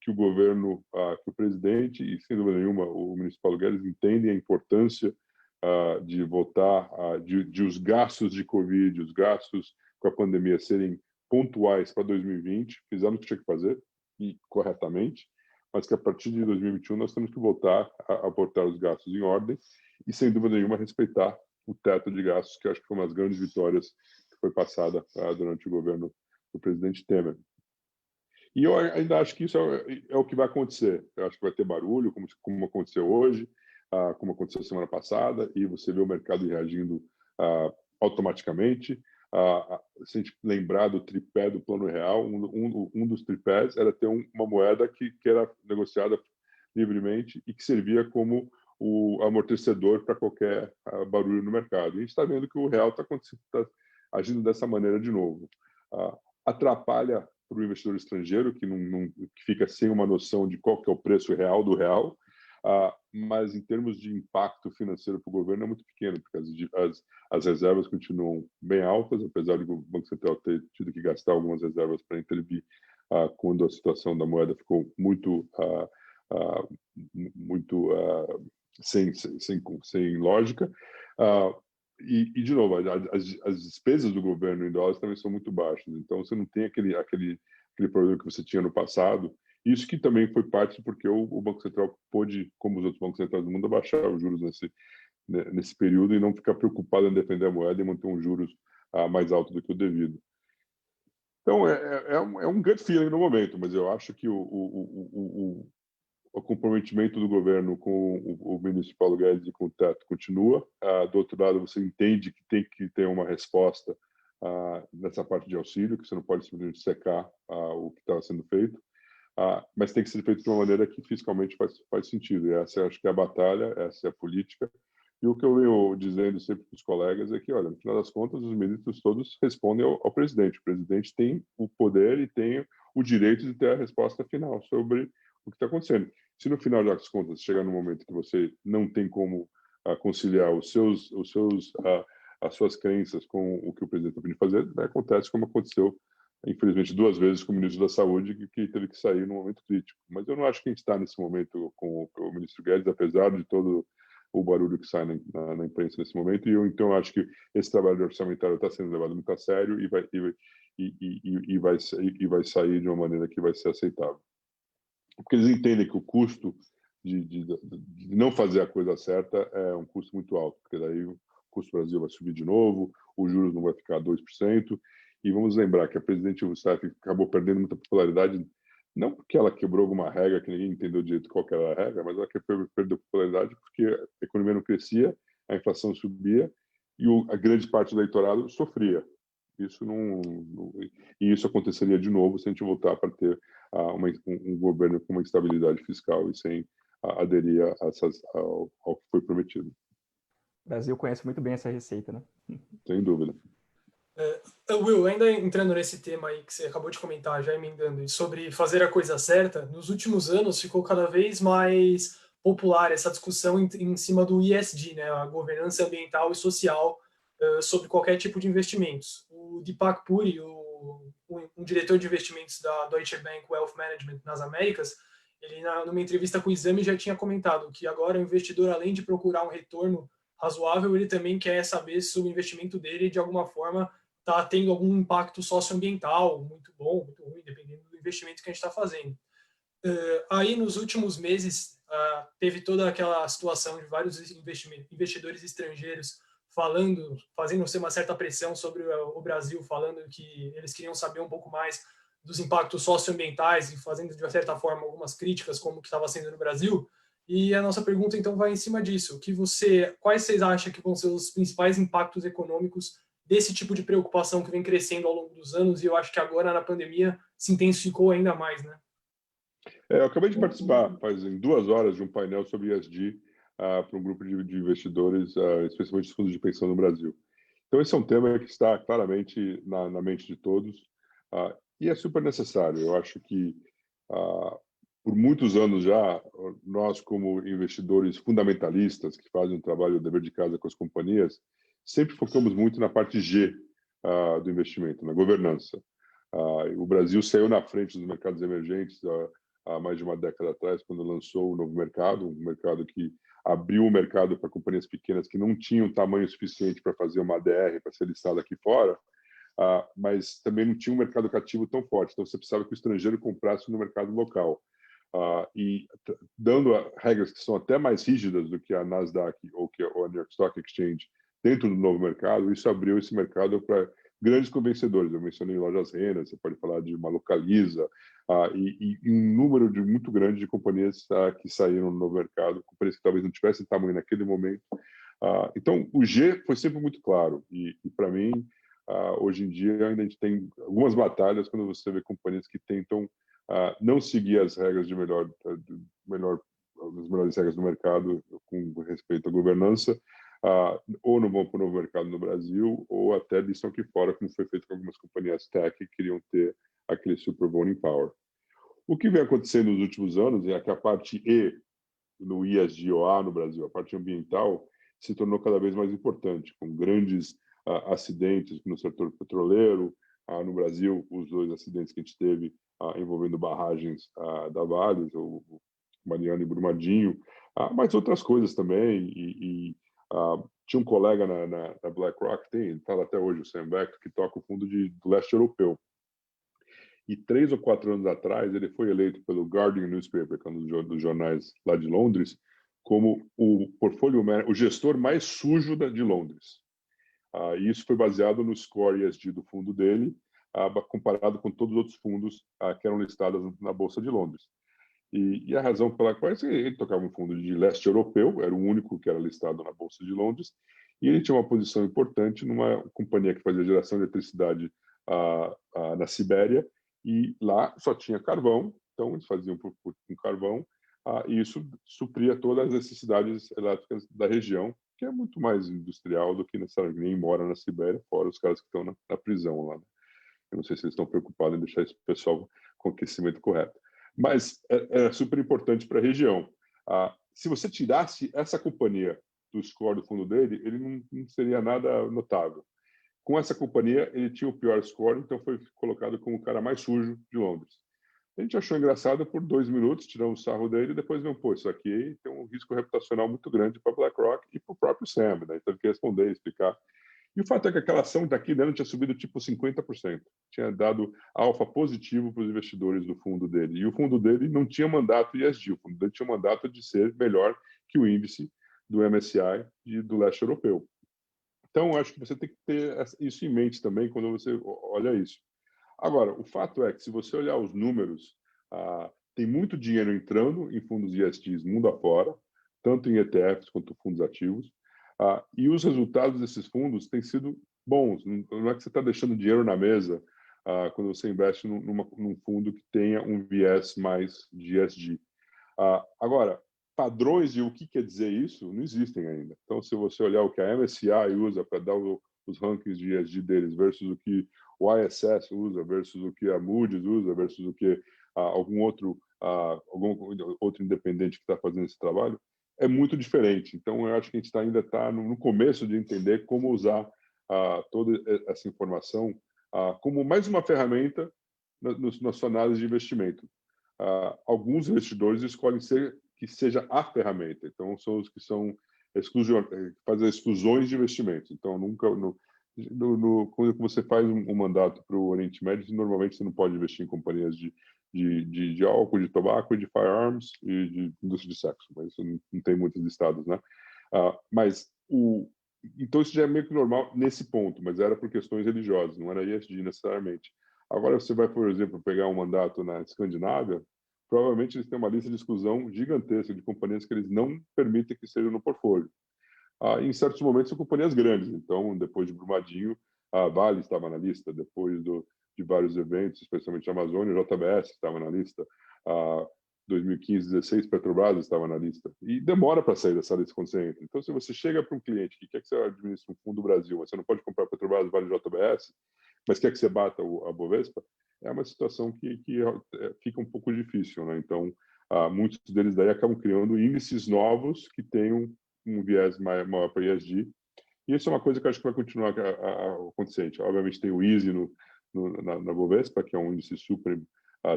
Speaker 1: que o governo, que o presidente e, sem dúvida nenhuma, o ministro Paulo Guedes entendem a importância de votar, de os gastos de Covid, os gastos com a pandemia serem pontuais para 2020, fizeram o que tinha que fazer, e corretamente, mas que a partir de 2021 nós temos que voltar a botar os gastos em ordem e, sem dúvida nenhuma, respeitar o teto de gastos, que acho que foi uma das grandes vitórias que foi passada durante o governo do presidente Temer. E eu ainda acho que isso é o que vai acontecer. Eu acho que vai ter barulho, como aconteceu hoje, como aconteceu semana passada, e você vê o mercado reagindo automaticamente. Se a gente lembrar do tripé do Plano Real, um dos tripés era ter uma moeda que era negociada livremente e que servia como o amortecedor para qualquer barulho no mercado. E a gente está vendo que o real está agindo dessa maneira de novo. Atrapalha para o investidor estrangeiro, que fica sem uma noção de qual que é o preço real do real, mas em termos de impacto financeiro para o governo é muito pequeno, porque as reservas continuam bem altas, apesar de o Banco Central ter tido que gastar algumas reservas para intervir quando a situação da moeda ficou muito sem lógica. E de novo, as despesas do governo em dólares também são muito baixas, então você não tem aquele problema que você tinha no passado. Isso que também foi parte porque o Banco Central pôde, como os outros bancos centrais do mundo, abaixar os juros nesse período e não ficar preocupado em defender a moeda e manter um juros mais alto do que o devido. Então, é um gut feeling no momento, mas eu acho que o comprometimento do governo com o ministro Paulo Guedes e com o teto continua. Do outro lado, você entende que tem que ter uma resposta nessa parte de auxílio, que você não pode simplesmente secar o que estava sendo feito, mas tem que ser feito de uma maneira que fiscalmente faz sentido. E essa, acho que é a batalha, essa é a política. E o que eu venho dizendo sempre para os colegas é que, olha, no final das contas, os ministros todos respondem ao presidente. O presidente tem o poder e tem o direito de ter a resposta final sobre o que está acontecendo. Se no final das contas chegar no momento que você não tem como conciliar as suas crenças com o que o presidente está pedindo fazer, acontece como aconteceu, infelizmente, 2 vezes com o ministro da Saúde, que teve que sair no momento crítico. Mas eu não acho que a gente está nesse momento com o ministro Guedes, apesar de todo o barulho que sai na imprensa nesse momento, e então eu acho que esse trabalho orçamentário está sendo levado muito a sério e vai sair de uma maneira que vai ser aceitável. Porque eles entendem que o custo de não fazer a coisa certa é um custo muito alto, porque daí o custo do Brasil vai subir de novo, os juros não vai ficar 2%, e vamos lembrar que a presidente Rousseff acabou perdendo muita popularidade, não porque ela quebrou alguma regra que ninguém entendeu direito qual que era a regra, mas ela perdeu popularidade porque a economia não crescia, a inflação subia e a grande parte do eleitorado sofria. Isso e isso aconteceria de novo se a gente voltar para ter um governo com uma estabilidade fiscal e sem aderir ao que foi prometido.
Speaker 4: O Brasil conhece muito bem essa receita, né?
Speaker 1: Sem dúvida.
Speaker 3: Will, ainda entrando nesse tema aí que você acabou de comentar, já emendando, sobre fazer a coisa certa, nos últimos anos ficou cada vez mais popular essa discussão em cima do ESG, né, a governança ambiental e social, sobre qualquer tipo de investimentos. O Deepak Puri, um diretor de investimentos da Deutsche Bank Wealth Management nas Américas, ele, numa entrevista com o Exame, já tinha comentado que agora o investidor, além de procurar um retorno razoável, ele também quer saber se o investimento dele, de alguma forma, está tendo algum impacto socioambiental, muito bom, muito ruim, dependendo do investimento que a gente está fazendo. Aí, nos últimos meses, teve toda aquela situação de vários investidores estrangeiros fazendo uma certa pressão sobre o Brasil, falando que eles queriam saber um pouco mais dos impactos socioambientais e fazendo, de certa forma, algumas críticas como que estava sendo no Brasil. E a nossa pergunta, então, vai em cima disso. Quais vocês acham que vão ser os principais impactos econômicos desse tipo de preocupação que vem crescendo ao longo dos anos, e eu acho que agora, na pandemia, se intensificou ainda mais, né?
Speaker 1: Eu acabei de participar, fazem 2 horas, de um painel sobre ESG para um grupo de investidores, especialmente os fundos de pensão no Brasil. Então, esse é um tema que está claramente na mente de todos e é super necessário. Eu acho que, por muitos anos já, nós, como investidores fundamentalistas, que fazem um trabalho, o dever de casa com as companhias, sempre focamos muito na parte G do investimento, na governança. O Brasil saiu na frente dos mercados emergentes há mais de uma década atrás, quando lançou o novo mercado, um mercado que abriu o mercado para companhias pequenas que não tinham tamanho suficiente para fazer uma ADR, para ser listada aqui fora, mas também não tinha um mercado cativo tão forte. Então, você precisava que o estrangeiro comprasse no mercado local. E dando regras que são até mais rígidas do que a Nasdaq ou que a New York Stock Exchange dentro do novo mercado, isso abriu esse mercado para grandes vencedores. Eu mencionei Lojas Renner, você pode falar de uma Localiza, e um número muito grande de companhias que saíram no novo mercado, companhias que talvez não tivessem tamanho naquele momento. Então, o G foi sempre muito claro, e para mim, hoje em dia, ainda a gente tem algumas batalhas quando você vê companhias que tentam não seguir as regras as melhores regras do mercado com respeito à governança, ou não vão para o novo mercado no Brasil, ou até listam aqui fora, como foi feito com algumas companhias tech que queriam ter aquele super voting power. O que vem acontecendo nos últimos anos é que a parte E no ESG-OA no Brasil, a parte ambiental, se tornou cada vez mais importante, com grandes acidentes no setor petroleiro. No Brasil, os 2 acidentes que a gente teve envolvendo barragens da Vale, o Mariana e Brumadinho, mas outras coisas também. Tinha um colega na BlackRock, fala até hoje, o Sam Beck, que toca o fundo do leste europeu. E 3 ou 4 anos atrás, ele foi eleito pelo Guardian Newspaper, que é um dos jornais lá de Londres, como o gestor mais sujo de Londres. E isso foi baseado no score ESG do fundo dele, comparado com todos os outros fundos que eram listados na Bolsa de Londres. E a razão pela qual ele tocava um fundo de leste europeu, era o único que era listado na Bolsa de Londres, e ele tinha uma posição importante numa companhia que fazia geração de eletricidade na Sibéria, e lá só tinha carvão, então eles faziam com carvão, e isso supria todas as necessidades elétricas da região, que é muito mais industrial do que necessariamente nem mora na Sibéria, fora os caras que estão na prisão lá. Né? Eu não sei se eles estão preocupados em deixar esse pessoal com aquecimento correto. Mas é super importante para a região. Se você tirasse essa companhia do score do fundo dele, ele não seria nada notável. Com essa companhia, ele tinha o pior score, então foi colocado como o cara mais sujo de Londres. A gente achou engraçado por 2 minutos, tiramos o sarro dele e depois viu, pô, isso aqui tem um risco reputacional muito grande para a BlackRock e para o próprio Sam, né? Então teve que responder, explicar. E o fato é que aquela ação daqui dentro tinha subido tipo 50%. Tinha dado alfa positivo para os investidores do fundo dele. E o fundo dele não tinha mandato ESG, o fundo dele tinha mandato de ser melhor que o índice do MSCI e do leste europeu. Então, acho que você tem que ter isso em mente também quando você olha isso. Agora, o fato é que se você olhar os números, tem muito dinheiro entrando em fundos ESGs mundo afora, tanto em ETFs quanto fundos ativos, e os resultados desses fundos têm sido bons. Não é que você está deixando dinheiro na mesa quando você investe num fundo que tenha um viés mais de ESG. Agora, padrões de o que quer dizer isso não existem ainda. Então, se você olhar o que a MSCI usa para dar os rankings de ESG deles versus o que o ISS usa, versus o que a Moody's usa, versus o que algum outro independente que está fazendo esse trabalho, é muito diferente. Então, eu acho que a gente ainda está no começo de entender como usar toda essa informação como mais uma ferramenta na sua análise de investimento. Alguns investidores escolhem que seja a ferramenta. Então, são os que fazem exclusões de investimentos. Então, quando você faz um mandato para o Oriente Médio, normalmente você não pode investir em companhias de álcool, de tabaco, de firearms e de indústria de sexo. Mas isso não tem muitos listados, né? Então, isso já é meio que normal nesse ponto, mas era por questões religiosas, não era ESG necessariamente. Agora, você vai, por exemplo, pegar um mandato na Escandinávia, provavelmente eles têm uma lista de exclusão gigantesca de companhias que eles não permitem que sejam no portfólio. Em certos momentos são companhias grandes, então depois de Brumadinho, a Vale estava na lista, depois de vários eventos, especialmente a Amazônia, a JBS estava na lista, 2015, 16, Petrobras estava na lista. E demora para sair dessa lista quando você entra. Então, se você chega para um cliente que quer que você administre um fundo do Brasil, mas você não pode comprar Petrobras, Vale, JBS, mas quer que você bata a Bovespa, é uma situação que fica um pouco difícil, né? Então, muitos deles daí acabam criando índices novos que tenham um viés maior para ESG. E isso é uma coisa que eu acho que vai continuar acontecer. Obviamente, tem o EASY na Bovespa, que é um índice super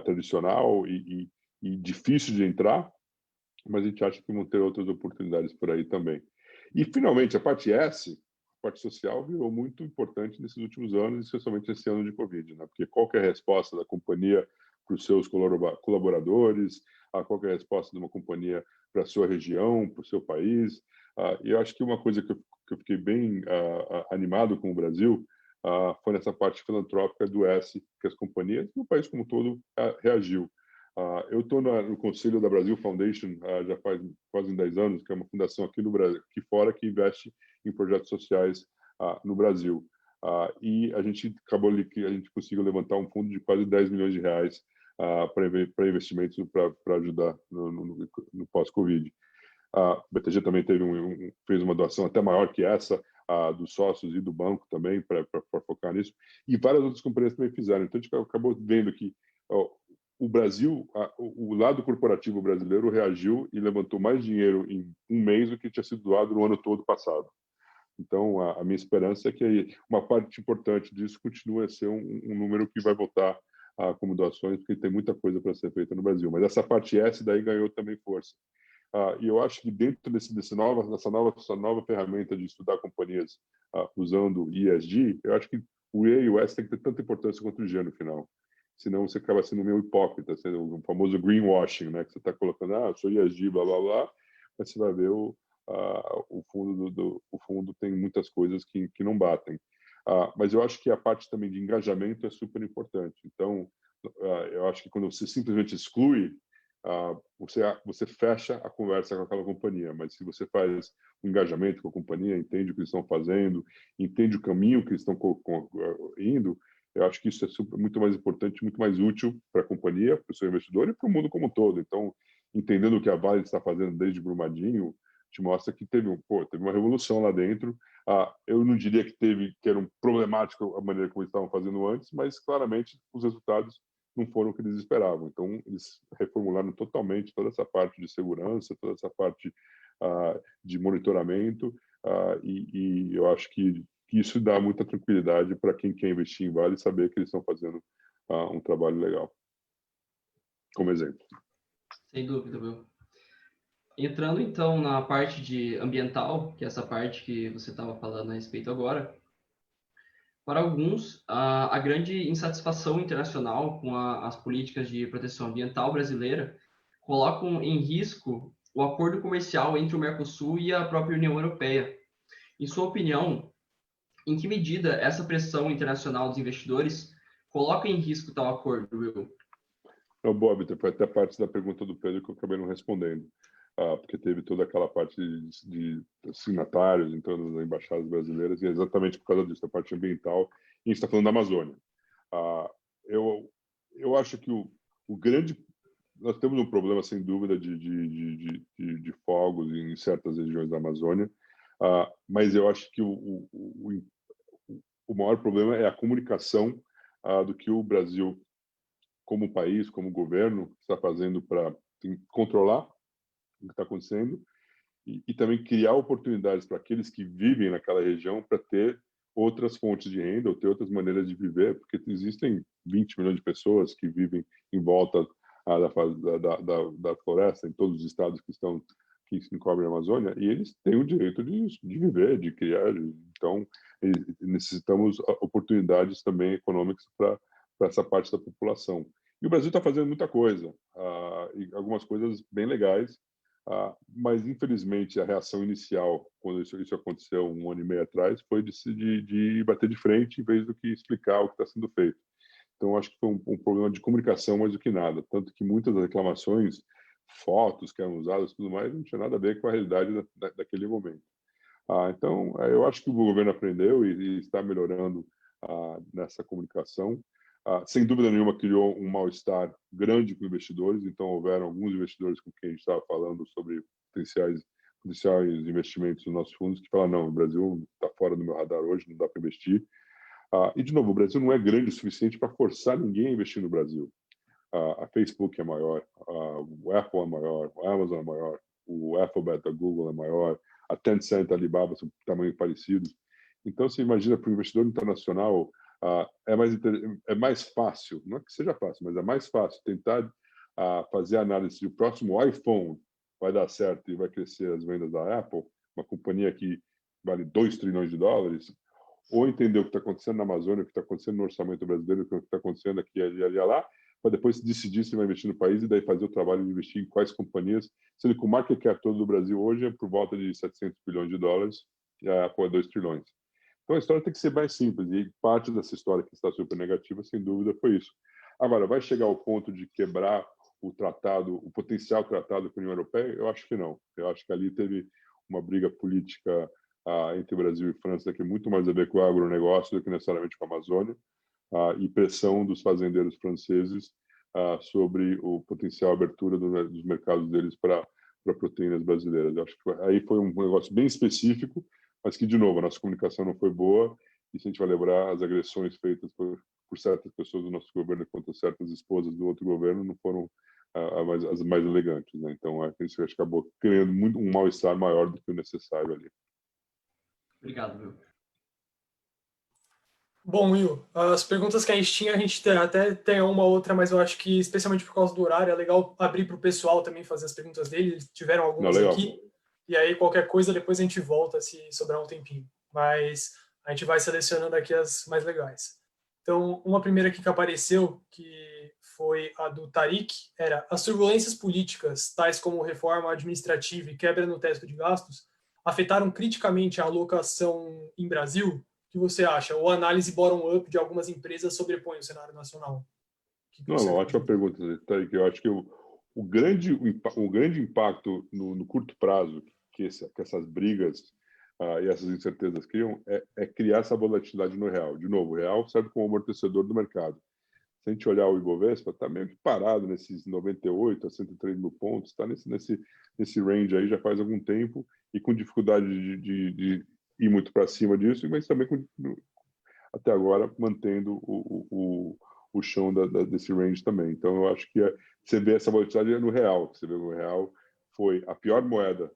Speaker 1: tradicional e difícil de entrar, mas a gente acha que vão ter outras oportunidades por aí também. E, finalmente, a parte S, a parte social, virou muito importante nesses últimos anos, especialmente nesse ano de Covid, né? Porque qualquer resposta da companhia para os seus colaboradores, qualquer resposta de uma companhia para a sua região, para o seu país. E eu acho que uma coisa que eu fiquei bem animado com o Brasil foi nessa parte filantrópica do S, que as companhias, e o país como um todo, reagiu. Eu estou no Conselho da Brasil Foundation já faz quase 10 anos, que é uma fundação aqui no Brasil, aqui fora, que investe em projetos sociais no Brasil. E a gente conseguiu levantar um fundo de quase 10 milhões de reais para investimentos para ajudar no pós-Covid. A BTG também fez uma doação até maior que essa, dos sócios e do banco também, para focar nisso. E várias outras companhias também fizeram. Então, a gente acabou vendo que o Brasil, o lado corporativo brasileiro reagiu e levantou mais dinheiro em um mês do que tinha sido doado no ano todo passado. Então, a minha esperança é que uma parte importante disso continue a ser um número que vai voltar como doações, porque tem muita coisa para ser feita no Brasil. Mas essa parte S daí ganhou também força. E eu acho que dentro dessa nova ferramenta de estudar companhias usando ESG, eu acho que o E e o S tem que ter tanta importância quanto o G no final. Senão você acaba sendo meio hipócrita, sendo o famoso greenwashing, né? Que você está colocando, eu sou ESG, blá, blá, blá, mas você vai ver o fundo tem muitas coisas que não batem. Mas eu acho que a parte também de engajamento é super importante. Então, eu acho que quando você simplesmente exclui, você fecha a conversa com aquela companhia. Mas se você faz um engajamento com a companhia, entende o que eles estão fazendo, entende o caminho que eles estão indo, eu acho que isso é muito mais importante, muito mais útil para a companhia, para o seu investidor e para o mundo como um todo. Então, entendendo o que a Vale está fazendo desde Brumadinho, te mostra que teve uma revolução lá dentro. Eu não diria que era um problemático a maneira como eles estavam fazendo antes, mas claramente os resultados não foram o que eles esperavam. Então, eles reformularam totalmente toda essa parte de segurança, toda essa parte de monitoramento, e eu acho que isso dá muita tranquilidade para quem quer investir em Vale saber que eles estão fazendo um trabalho legal. Como exemplo.
Speaker 2: Sem dúvida, Will. Entrando, então, na parte de ambiental, que é essa parte que você estava falando a respeito agora, para alguns, a grande insatisfação internacional com as políticas de proteção ambiental brasileira colocam em risco o acordo comercial entre o Mercosul e a própria União Europeia. Em sua opinião, em que medida essa pressão internacional dos investidores coloca em risco tal acordo, Will?
Speaker 1: Boa, Vitor, foi até parte da pergunta do Pedro que eu acabei não respondendo. Porque teve toda aquela parte de signatários em todas as embaixadas brasileiras, e é exatamente por causa disso, a parte ambiental, e a gente está falando da Amazônia. Eu acho que o grande... Nós temos um problema, sem dúvida, de fogos em certas regiões da Amazônia, mas eu acho que o maior problema é a comunicação do que o Brasil, como país, como governo, está fazendo para controlar o que está acontecendo e também criar oportunidades para aqueles que vivem naquela região para ter outras fontes de renda ou ter outras maneiras de viver, porque existem 20 milhões de pessoas que vivem em volta da floresta, em todos os estados que se cobrem a Amazônia, e eles têm o direito de viver, de criar. Então, necessitamos oportunidades também econômicas para essa parte da população. E o Brasil está fazendo muita coisa, e algumas coisas bem legais, mas, infelizmente, a reação inicial, quando isso aconteceu 1 ano e meio atrás, foi de bater de frente em vez do que explicar o que está sendo feito. Então, acho que foi um problema de comunicação mais do que nada. Tanto que muitas das reclamações, fotos que eram usadas e tudo mais, não tinha nada a ver com a realidade daquele momento. Então, eu acho que o governo aprendeu e está melhorando nessa comunicação. Sem dúvida nenhuma, criou um mal-estar grande com investidores, então houveram alguns investidores com quem a gente estava falando sobre potenciais investimentos nos nossos fundos que falaram, não, o Brasil está fora do meu radar hoje, não dá para investir. E, de novo, o Brasil não é grande o suficiente para forçar ninguém a investir no Brasil. A Facebook é maior, o Apple é maior, o Amazon é maior, o Alphabet da Google é maior, a Tencent, a Alibaba são tamanhos parecidos. Então, você imagina para o investidor internacional, é mais fácil, não é que seja fácil, mas é mais fácil tentar fazer a análise se o próximo iPhone vai dar certo e vai crescer as vendas da Apple, uma companhia que vale 2 trilhões de dólares, ou entender o que está acontecendo na Amazônia, o que está acontecendo no orçamento brasileiro, o que está acontecendo aqui, ali e lá, para depois decidir se vai investir no país e daí fazer o trabalho de investir em quais companhias, sendo que o market cap todo do Brasil hoje é por volta de 700 bilhões de dólares e a Apple é 2 trilhões. Então, a história tem que ser mais simples, e parte dessa história que está super negativa, sem dúvida, foi isso. Agora, vai chegar ao ponto de quebrar o potencial tratado com a União Europeia? Eu acho que não. Eu acho que ali teve uma briga política entre Brasil e França, que é muito mais a ver com o agronegócio do que necessariamente com a Amazônia, e pressão dos fazendeiros franceses sobre o potencial abertura dos mercados deles para proteínas brasileiras. Eu acho que aí foi um negócio bem específico, mas que, de novo, a nossa comunicação não foi boa, e se a gente vai lembrar, as agressões feitas por certas pessoas do nosso governo contra certas esposas do outro governo não foram as mais elegantes, né? Então, isso acabou criando um mal-estar maior do que o necessário ali.
Speaker 2: Obrigado, Will.
Speaker 3: Bom, Will, as perguntas que a gente até tem uma outra, mas eu acho que, especialmente por causa do horário, é legal abrir para o pessoal também fazer as perguntas dele. Eles tiveram algumas aqui. E aí, qualquer coisa, depois a gente volta, se sobrar um tempinho. Mas a gente vai selecionando aqui as mais legais. Então, uma primeira aqui que apareceu, que foi a do Tariq, era: as turbulências políticas, tais como reforma administrativa e quebra no teto de gastos, afetaram criticamente a alocação em Brasil? O que você acha? Ou a análise bottom-up de algumas empresas sobrepõe o cenário nacional?
Speaker 1: Não, é uma ótima pergunta, Tariq. Eu acho que o grande impacto no curto prazo que essas brigas e essas incertezas criam é criar essa volatilidade no real. De novo, o real serve como amortecedor do mercado. Se a gente olhar o Ibovespa, está meio que parado nesses 98 a 103 mil pontos, está nesse range aí já faz algum tempo e com dificuldade de ir muito para cima disso, mas também até agora mantendo o chão desse range também. Então, eu acho que você vê essa volatilidade no real. Você vê que o real foi a pior moeda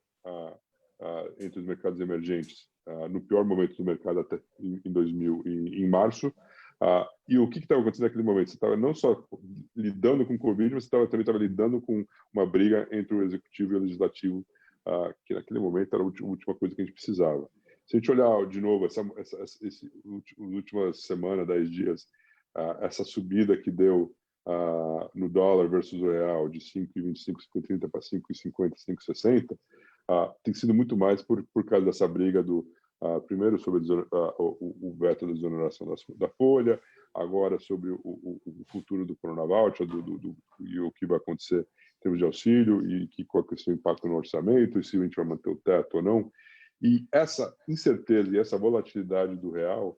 Speaker 1: entre os mercados emergentes no pior momento do mercado até em março. E o que estava acontecendo naquele momento? Você estava não só lidando com o Covid, mas você também estava lidando com uma briga entre o executivo e o legislativo, que naquele momento era a última coisa que a gente precisava. Se a gente olhar de novo as últimas semanas, 10 dias, essa subida que deu no dólar versus o real de 5,25, 5,30 para 5,50, 5,60, tem sido muito mais por causa dessa briga primeiro sobre o veto da desoneração da folha, agora sobre o futuro do Corona Voucher e o que vai acontecer em termos de auxílio e qual que é o seu impacto no orçamento e se a gente vai manter o teto ou não. E essa incerteza e essa volatilidade do real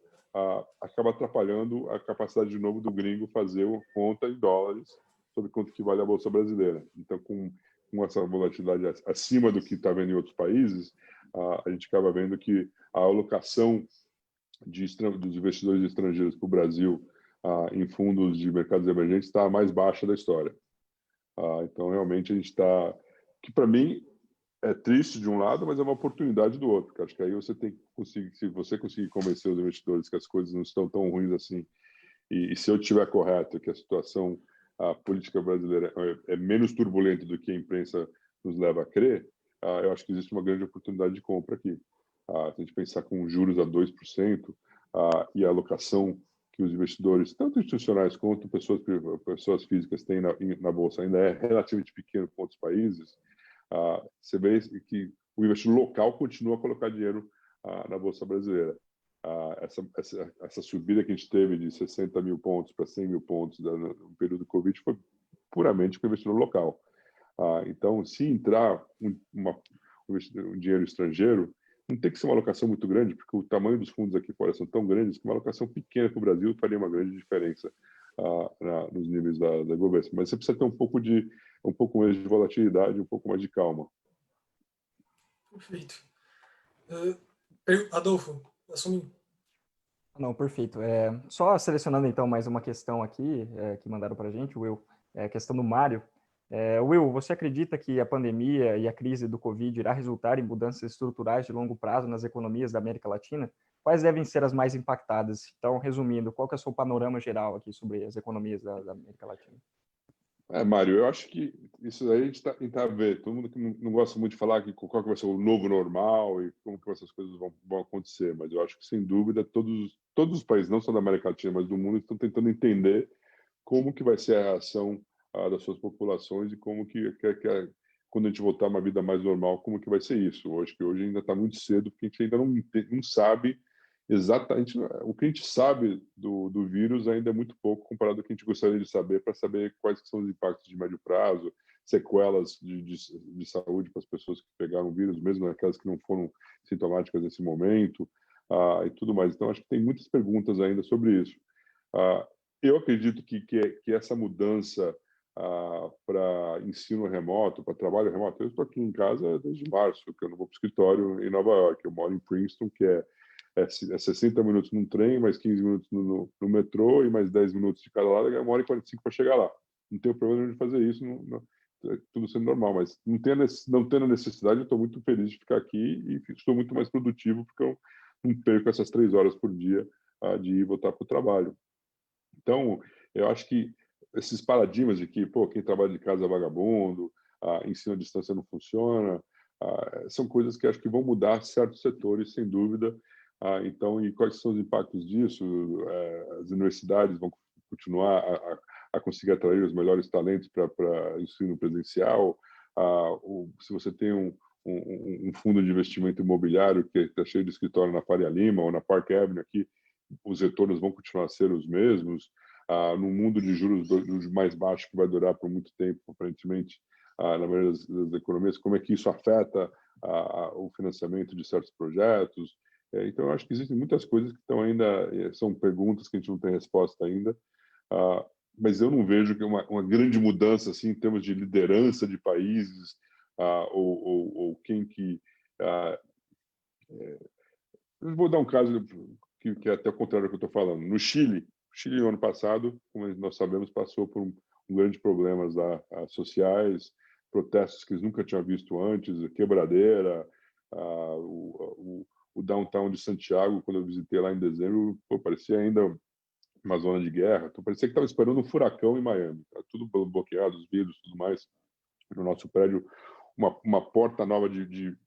Speaker 1: acaba atrapalhando a capacidade de novo do gringo fazer conta em dólares sobre quanto que vale a Bolsa Brasileira. Então, com essa volatilidade acima do que está vendo em outros países, a gente acaba vendo que a alocação dos investidores estrangeiros para o Brasil em fundos de mercados emergentes está a mais baixa da história. Então, realmente, a gente está... que, para mim, é triste de um lado, mas é uma oportunidade do outro. Porque acho que aí você tem que conseguir... Se você conseguir convencer os investidores que as coisas não estão tão ruins assim, e se eu estiver correto, que a situação política brasileira é menos turbulenta do que a imprensa nos leva a crer, eu acho que existe uma grande oportunidade de compra aqui. Se a gente pensar com juros a 2% e a alocação que os investidores, tanto institucionais quanto pessoas físicas, têm na Bolsa ainda é relativamente pequeno com outros países, você vê que o investidor local continua a colocar dinheiro na Bolsa Brasileira. Essa subida que a gente teve de 60 mil pontos para 100 mil pontos no período do Covid foi puramente com o investidor local. Então, se entrar um dinheiro estrangeiro, não tem que ser uma alocação muito grande, porque o tamanho dos fundos aqui fora são tão grandes que uma alocação pequena para o Brasil faria uma grande diferença nos níveis da Ibovespa. Mas você precisa ter um pouco mais de volatilidade, um pouco mais de calma.
Speaker 3: Perfeito. Adolfo, assume.
Speaker 4: Não, perfeito. Só selecionando então mais uma questão aqui que mandaram para a gente, Will, a questão do Mário. Will, você acredita que a pandemia e a crise do Covid irá resultar em mudanças estruturais de longo prazo nas economias da América Latina? Quais devem ser as mais impactadas? Então, resumindo, qual que é o seu panorama geral aqui sobre as economias da América Latina?
Speaker 1: Mário, eu acho que isso aí a gente tá a ver. Todo mundo que não gosta muito de falar qual que vai ser o novo normal e como que essas coisas vão acontecer, mas eu acho que, sem dúvida, todos os países, não só da América Latina, mas do mundo, estão tentando entender como que vai ser a reação das suas populações e como quando a gente voltar a uma vida mais normal, como que vai ser isso. Eu acho que hoje ainda está muito cedo, porque a gente ainda não sabe exatamente. O que a gente sabe do vírus ainda é muito pouco comparado ao que a gente gostaria de saber, para saber quais são os impactos de médio prazo, sequelas de saúde para as pessoas que pegaram o vírus, mesmo aquelas que não foram sintomáticas nesse momento, e tudo mais. Então, acho que tem muitas perguntas ainda sobre isso. Eu acredito que essa mudança para ensino remoto, para trabalho remoto, eu estou aqui em casa desde março, que eu não vou para o escritório em Nova York, eu moro em Princeton, que é 60 minutos num trem, mais 15 minutos no metrô e mais 10 minutos de cada lado, é 1h45 para chegar lá. Não tenho problema de fazer isso, tudo sendo normal, mas não tendo necessidade, eu estou muito feliz de ficar aqui e estou muito mais produtivo, porque eu não perco essas 3 horas por dia de ir e voltar para o trabalho. Então, eu acho que esses paradigmas de que quem trabalha de casa é vagabundo, ensino à distância não funciona, são coisas que acho que vão mudar certos setores, sem dúvida, Então, e quais são os impactos disso? As universidades vão continuar a conseguir atrair os melhores talentos para ensino presencial? Se você tem um fundo de investimento imobiliário que está cheio de escritório na Faria Lima ou na Park Avenue aqui, os retornos vão continuar a ser os mesmos? No mundo de juros mais baixos, que vai durar por muito tempo, aparentemente, na maioria das economias, como é que isso afeta o financiamento de certos projetos? Então, eu acho que existem muitas coisas que estão ainda, são perguntas que a gente não tem resposta ainda, mas eu não vejo que uma grande mudança assim, em termos de liderança de países, ou quem que... eu vou dar um caso que é até o contrário do que eu estou falando. No Chile, no ano passado, como nós sabemos, passou por grandes problemas sociais, protestos que eles nunca tinham visto antes, quebradeira, o downtown de Santiago, quando eu visitei lá em dezembro, parecia ainda uma zona de guerra. Então, parecia que estava esperando um furacão em Miami. Tá tudo bloqueado, os vidros, tudo mais. No nosso prédio, uma porta nova de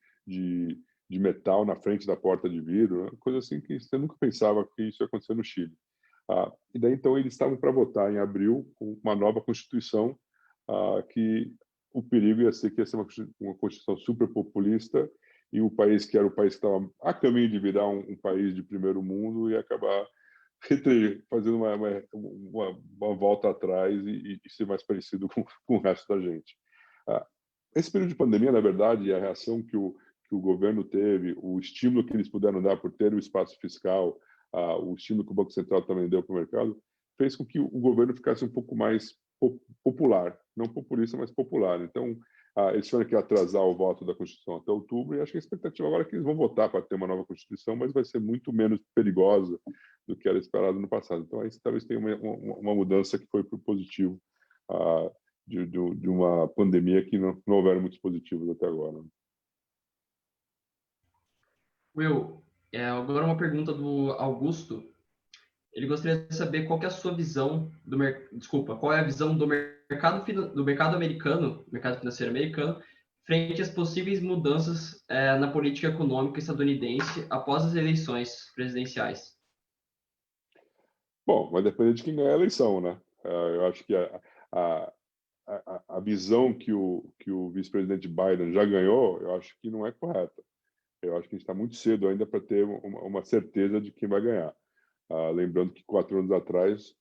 Speaker 1: metal na frente da porta de vidro, coisa assim que você nunca pensava que isso ia acontecer no Chile. E daí, então, eles estavam para votar em abril uma nova Constituição, que o perigo ia ser que ia ser uma Constituição super populista, e o país que era o país que estava a caminho de virar um país de primeiro mundo ia acabar fazendo uma volta atrás e ser mais parecido com o resto da gente. Esse período de pandemia, na verdade, a reação que o governo teve, o estímulo que eles puderam dar por ter o espaço fiscal, o estímulo que o Banco Central também deu para o mercado, fez com que o governo ficasse um pouco mais popular, não populista, mas popular. Então, eles tiveram que atrasar o voto da Constituição até outubro, e acho que a expectativa agora é que eles vão votar para ter uma nova Constituição, mas vai ser muito menos perigosa do que era esperado no passado. Então, aí talvez tenha uma mudança que foi para o positivo, de uma pandemia que não houveram muitos positivos até agora.
Speaker 2: Will, agora uma pergunta do Augusto. Ele gostaria de saber qual que é a sua visão qual é a visão do mercado americano, mercado financeiro americano, frente às possíveis mudanças na política econômica estadunidense após as eleições presidenciais.
Speaker 1: Bom, vai depender de quem ganhar a eleição, né? Eu acho que a visão que o vice-presidente Biden já ganhou, eu acho que não é correta. Eu acho que a gente está muito cedo ainda para ter uma certeza de quem vai ganhar. Lembrando que 4 anos atrás,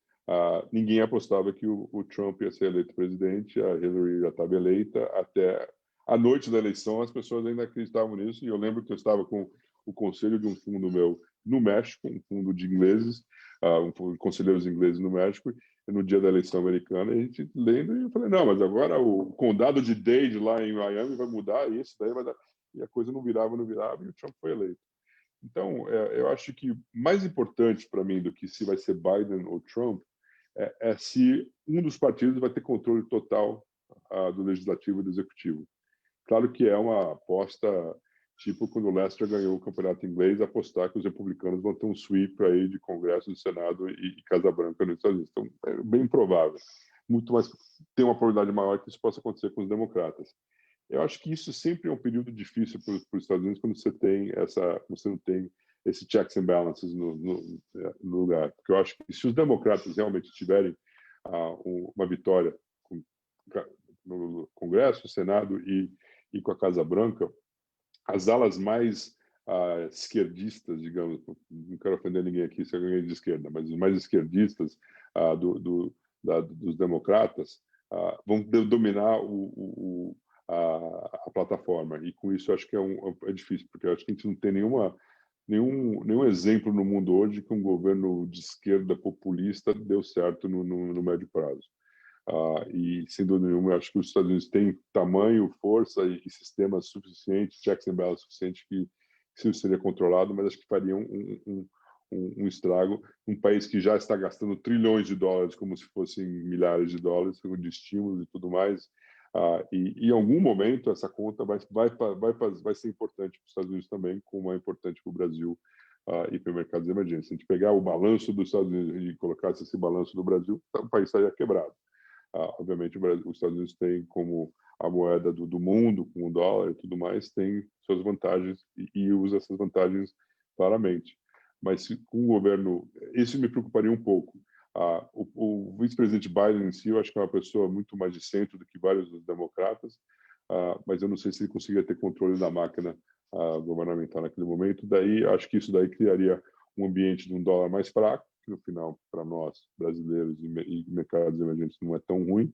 Speaker 1: ninguém apostava que o Trump ia ser eleito presidente, a Hillary já estava eleita. Até a noite da eleição, as pessoas ainda acreditavam nisso. E eu lembro que eu estava com o conselho de um fundo meu no México, um fundo de ingleses, conselheiros ingleses no México, no dia da eleição americana, a gente lendo, e eu falei, não, mas agora o condado de Dade, lá em Miami, vai mudar, e isso daí vai dar... E a coisa não virava, e o Trump foi eleito. Então, eu acho que mais importante para mim do que se vai ser Biden ou Trump é se um dos partidos vai ter controle total do legislativo e do executivo. Claro que é uma aposta, tipo quando o Lester ganhou o campeonato inglês, apostar que os republicanos vão ter um sweep aí de Congresso, do Senado e Casa Branca nos Estados Unidos. Então, é bem improvável. Muito mais, tem uma probabilidade maior que isso possa acontecer com os democratas. Eu acho que isso sempre é um período difícil para os Estados Unidos quando você não tem esse checks and balances no lugar. Porque eu acho que se os democratas realmente tiverem uma vitória no Congresso, Senado e com a Casa Branca, as alas mais esquerdistas, digamos, não quero ofender ninguém aqui se alguém é de esquerda, mas os mais esquerdistas dos democratas vão dominar a plataforma, e com isso acho que é difícil, porque acho que a gente não tem nenhum exemplo no mundo hoje que um governo de esquerda populista deu certo no médio prazo. E, sem dúvida nenhuma, eu acho que os Estados Unidos têm tamanho, força e sistemas suficientes, checks and balances suficientes, que isso seria controlado, mas acho que faria um estrago. Um país que já está gastando trilhões de dólares como se fossem milhares de dólares de estímulos e tudo mais, e em algum momento essa conta vai ser importante para os Estados Unidos também, como é importante para o Brasil e para mercados emergentes. Se a gente pegar o balanço dos Estados Unidos e colocasse esse balanço do Brasil, o país estaria quebrado. Obviamente, os Estados Unidos tem como a moeda do mundo, com o dólar e tudo mais, tem suas vantagens e usa essas vantagens claramente. mas com o governo, isso me preocuparia um pouco. O vice-presidente Biden em si, eu acho que é uma pessoa muito mais de centro do que vários dos democratas, mas eu não sei se ele conseguiria ter controle da máquina governamental naquele momento. Daí, acho que isso daí criaria um ambiente de um dólar mais fraco, que no final, para nós, brasileiros e mercados emergentes, não é tão ruim.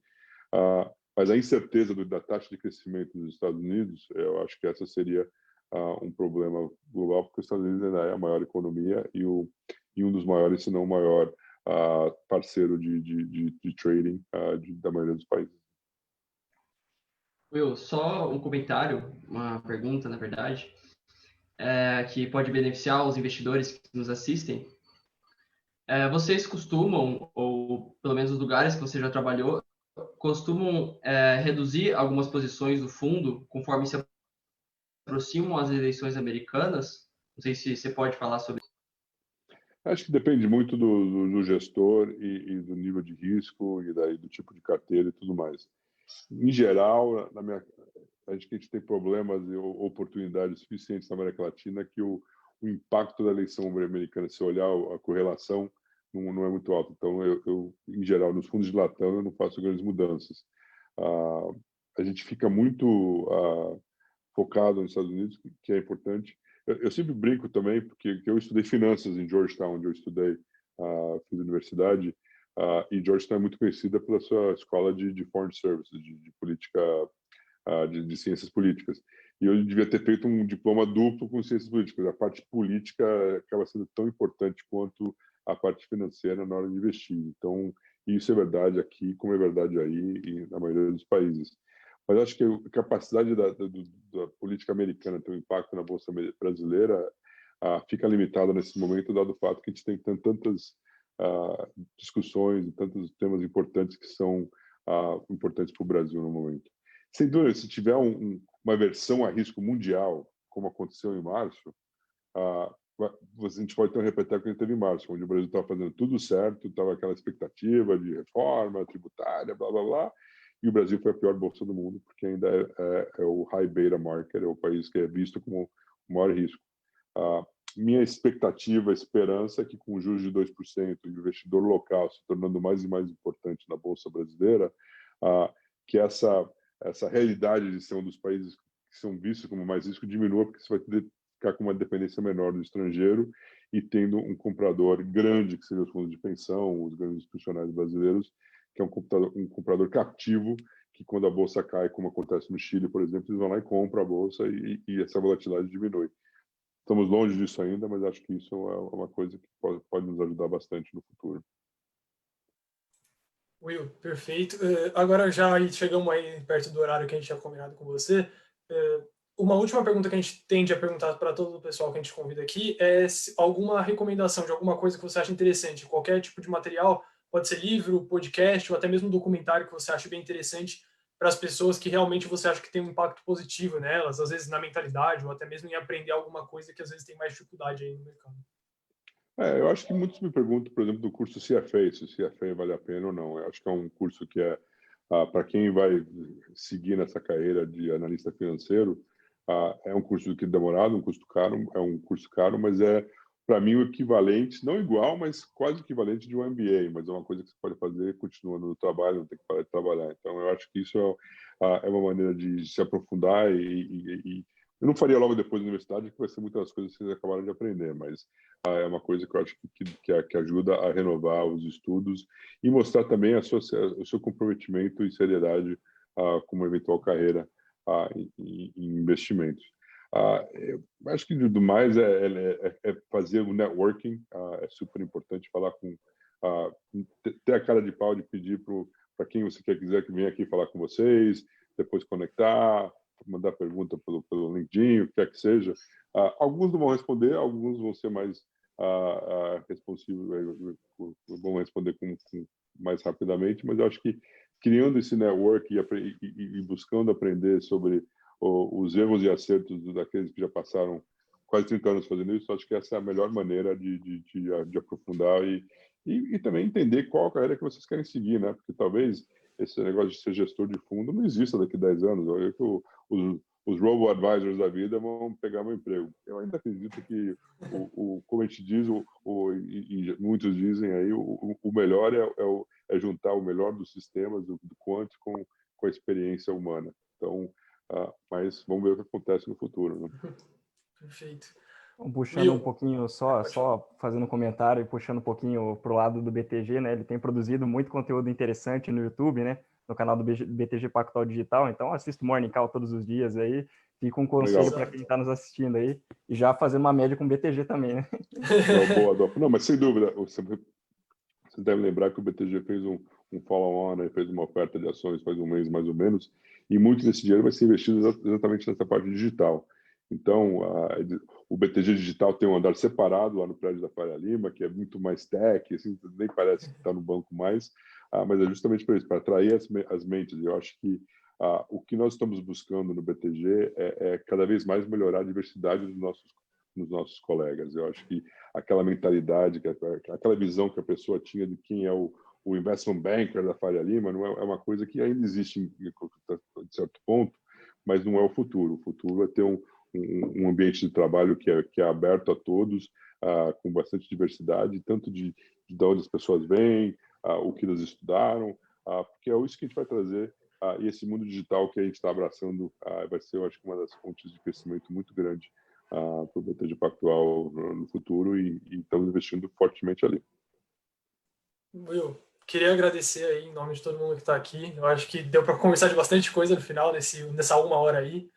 Speaker 1: Mas a incerteza da taxa de crescimento dos Estados Unidos, eu acho que essa seria um problema global, porque os Estados Unidos ainda é a maior economia e um dos maiores, se não o maior, parceiro de trading da maioria dos países.
Speaker 2: Will, só um comentário, uma pergunta, na verdade, que pode beneficiar os investidores que nos assistem. Vocês costumam, ou pelo menos os lugares que você já trabalhou, costumam reduzir algumas posições do fundo conforme se aproximam as eleições americanas? Não sei se você pode falar sobre isso.
Speaker 1: Acho que depende muito do gestor e do nível de risco e daí do tipo de carteira e tudo mais. Em geral, acho que a gente tem problemas e oportunidades suficientes na América Latina que o impacto da eleição americana, se olhar a correlação, não é muito alto. Então, eu em geral, nos fundos de Latam, eu não faço grandes mudanças. A gente fica muito focado nos Estados Unidos, que é importante. Eu sempre brinco também, porque eu estudei finanças em Georgetown, onde eu estudei, fiz universidade, e Georgetown é muito conhecida pela sua escola de foreign service, de política, de ciências políticas. E eu devia ter feito um diploma duplo com ciências políticas. A parte política acaba sendo tão importante quanto a parte financeira na hora de investir. Então, isso é verdade aqui, como é verdade aí e na maioria dos países. Mas acho que a capacidade da política americana ter um impacto na Bolsa brasileira fica limitada nesse momento, dado o fato que a gente tem tantas discussões e tantos temas importantes que são importantes para o Brasil no momento. Sem dúvida, se tiver uma versão a risco mundial, como aconteceu em março, a gente pode ter um repeteco que a gente teve em março, onde o Brasil estava fazendo tudo certo, estava aquela expectativa de reforma tributária, blá, blá, blá, e o Brasil foi a pior bolsa do mundo, porque ainda é o high beta market, é o país que é visto como o maior risco. Minha expectativa, esperança é que com juros de 2%, o investidor local se tornando mais e mais importante na bolsa brasileira, que essa realidade de ser um dos países que são vistos como mais risco diminua, porque você vai ficar com uma dependência menor do estrangeiro e tendo um comprador grande, que seriam os fundos de pensão, os grandes institucionais brasileiros, que é um comprador cativo, que quando a bolsa cai, como acontece no Chile, por exemplo, eles vão lá e compram a bolsa e essa volatilidade diminui. Estamos longe disso ainda, mas acho que isso é uma coisa que pode nos ajudar bastante no futuro.
Speaker 3: Will, perfeito. Agora já chegamos aí perto do horário que a gente tinha combinado com você. Uma última pergunta que a gente tende a perguntar para todo o pessoal que a gente convida aqui é alguma recomendação de alguma coisa que você acha interessante, qualquer tipo de material, pode ser livro, podcast ou até mesmo documentário que você acha bem interessante para as pessoas que realmente você acha que tem um impacto positivo nelas, às vezes na mentalidade ou até mesmo em aprender alguma coisa que às vezes tem mais dificuldade aí no mercado.
Speaker 1: Eu acho que muitos me perguntam, por exemplo, do curso CFA, se o CFA vale a pena ou não. Eu acho que é um curso que para quem vai seguir nessa carreira de analista financeiro, é um curso que é demorado, um curso caro, mas para mim, o equivalente, não igual, mas quase equivalente de um MBA, mas é uma coisa que você pode fazer continuando no trabalho, não tem que parar de trabalhar. Então, eu acho que isso é uma maneira de se aprofundar e eu não faria logo depois da universidade, que vai ser muitas das coisas que vocês acabaram de aprender, mas é uma coisa que eu acho que ajuda a renovar os estudos e mostrar também o seu comprometimento e seriedade com uma eventual carreira em investimentos. Eu acho que do mais é fazer o networking, é super importante falar ter a cara de pau de pedir para quem você quiser que venha aqui falar com vocês, depois conectar, mandar pergunta pelo LinkedIn, o que quer que seja. Alguns não vão responder, alguns vão ser mais responsivos, vão responder mais rapidamente, mas eu acho que criando esse network e buscando aprender sobre os erros e acertos daqueles que já passaram quase 30 anos fazendo isso, acho que essa é a melhor maneira de aprofundar e também entender qual a carreira que vocês querem seguir, né? Porque talvez esse negócio de ser gestor de fundo não exista daqui a 10 anos. Olha que os robo-advisors da vida vão pegar meu emprego. Eu ainda acredito que, como a gente diz, e muitos dizem aí, o melhor é juntar o melhor dos sistemas, do quant, com a experiência humana. Então, mas vamos ver o que acontece no futuro. Né?
Speaker 3: Perfeito.
Speaker 4: Puxando um pouquinho, só fazendo um comentário e puxando um pouquinho para o lado do BTG, né? Ele tem produzido muito conteúdo interessante no YouTube, né? No canal do BTG Pactual Digital. Então, assisto Morning Call todos os dias aí. Fica um conselho para quem está nos assistindo aí. E já fazendo uma média com o BTG também, né?
Speaker 1: Boa, Adolfo. Não, mas sem dúvida, você deve lembrar que o BTG fez um follow-on, né? Fez uma oferta de ações faz um mês, mais ou menos, e muito desse dinheiro vai ser investido exatamente nessa parte digital. Então, o BTG Digital tem um andar separado lá no prédio da Faria Lima, que é muito mais tech, assim, nem parece que está no banco mais, mas é justamente para isso, para atrair as mentes. Eu acho que o que nós estamos buscando no BTG é cada vez mais melhorar a diversidade nos nossos colegas. Eu acho que aquela mentalidade, aquela visão que a pessoa tinha de quem é o investment banker da Faria Lima, não é uma coisa que ainda existe de certo ponto, mas não é o futuro. O futuro é ter um ambiente de trabalho que é aberto a todos, com bastante diversidade, tanto de onde as pessoas vêm, o que elas estudaram, porque é isso que a gente vai trazer, e esse mundo digital que a gente está abraçando vai ser, eu acho, uma das fontes de crescimento muito grande para o BTG Pactual no futuro, e estamos investindo fortemente ali.
Speaker 3: Will, queria agradecer aí em nome de todo mundo que está aqui. Eu acho que deu para conversar de bastante coisa no final, nessa 1 hora aí.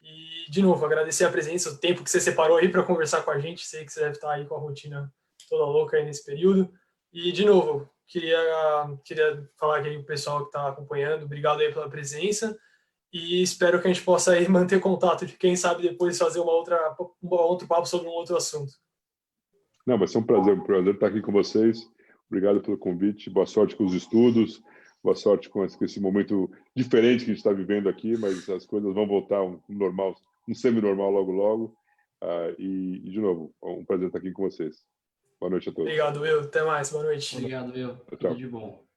Speaker 3: E, de novo, agradecer a presença, o tempo que você separou aí para conversar com a gente. Sei que você deve estar aí com a rotina toda louca aí nesse período. E, de novo, queria falar aqui com o pessoal que está acompanhando. Obrigado aí pela presença. E espero que a gente possa aí manter contato de quem sabe depois fazer um outro papo sobre um outro assunto.
Speaker 1: Não, vai ser um prazer estar aqui com vocês. Obrigado pelo convite. Boa sorte com os estudos. Boa sorte com esse momento diferente que a gente está vivendo aqui, mas as coisas vão voltar ao normal, um semi-normal logo, logo. E, de novo, um prazer estar aqui com vocês. Boa noite a todos.
Speaker 3: Obrigado, Will. Até mais. Boa noite.
Speaker 2: Obrigado, Will. Tudo de bom.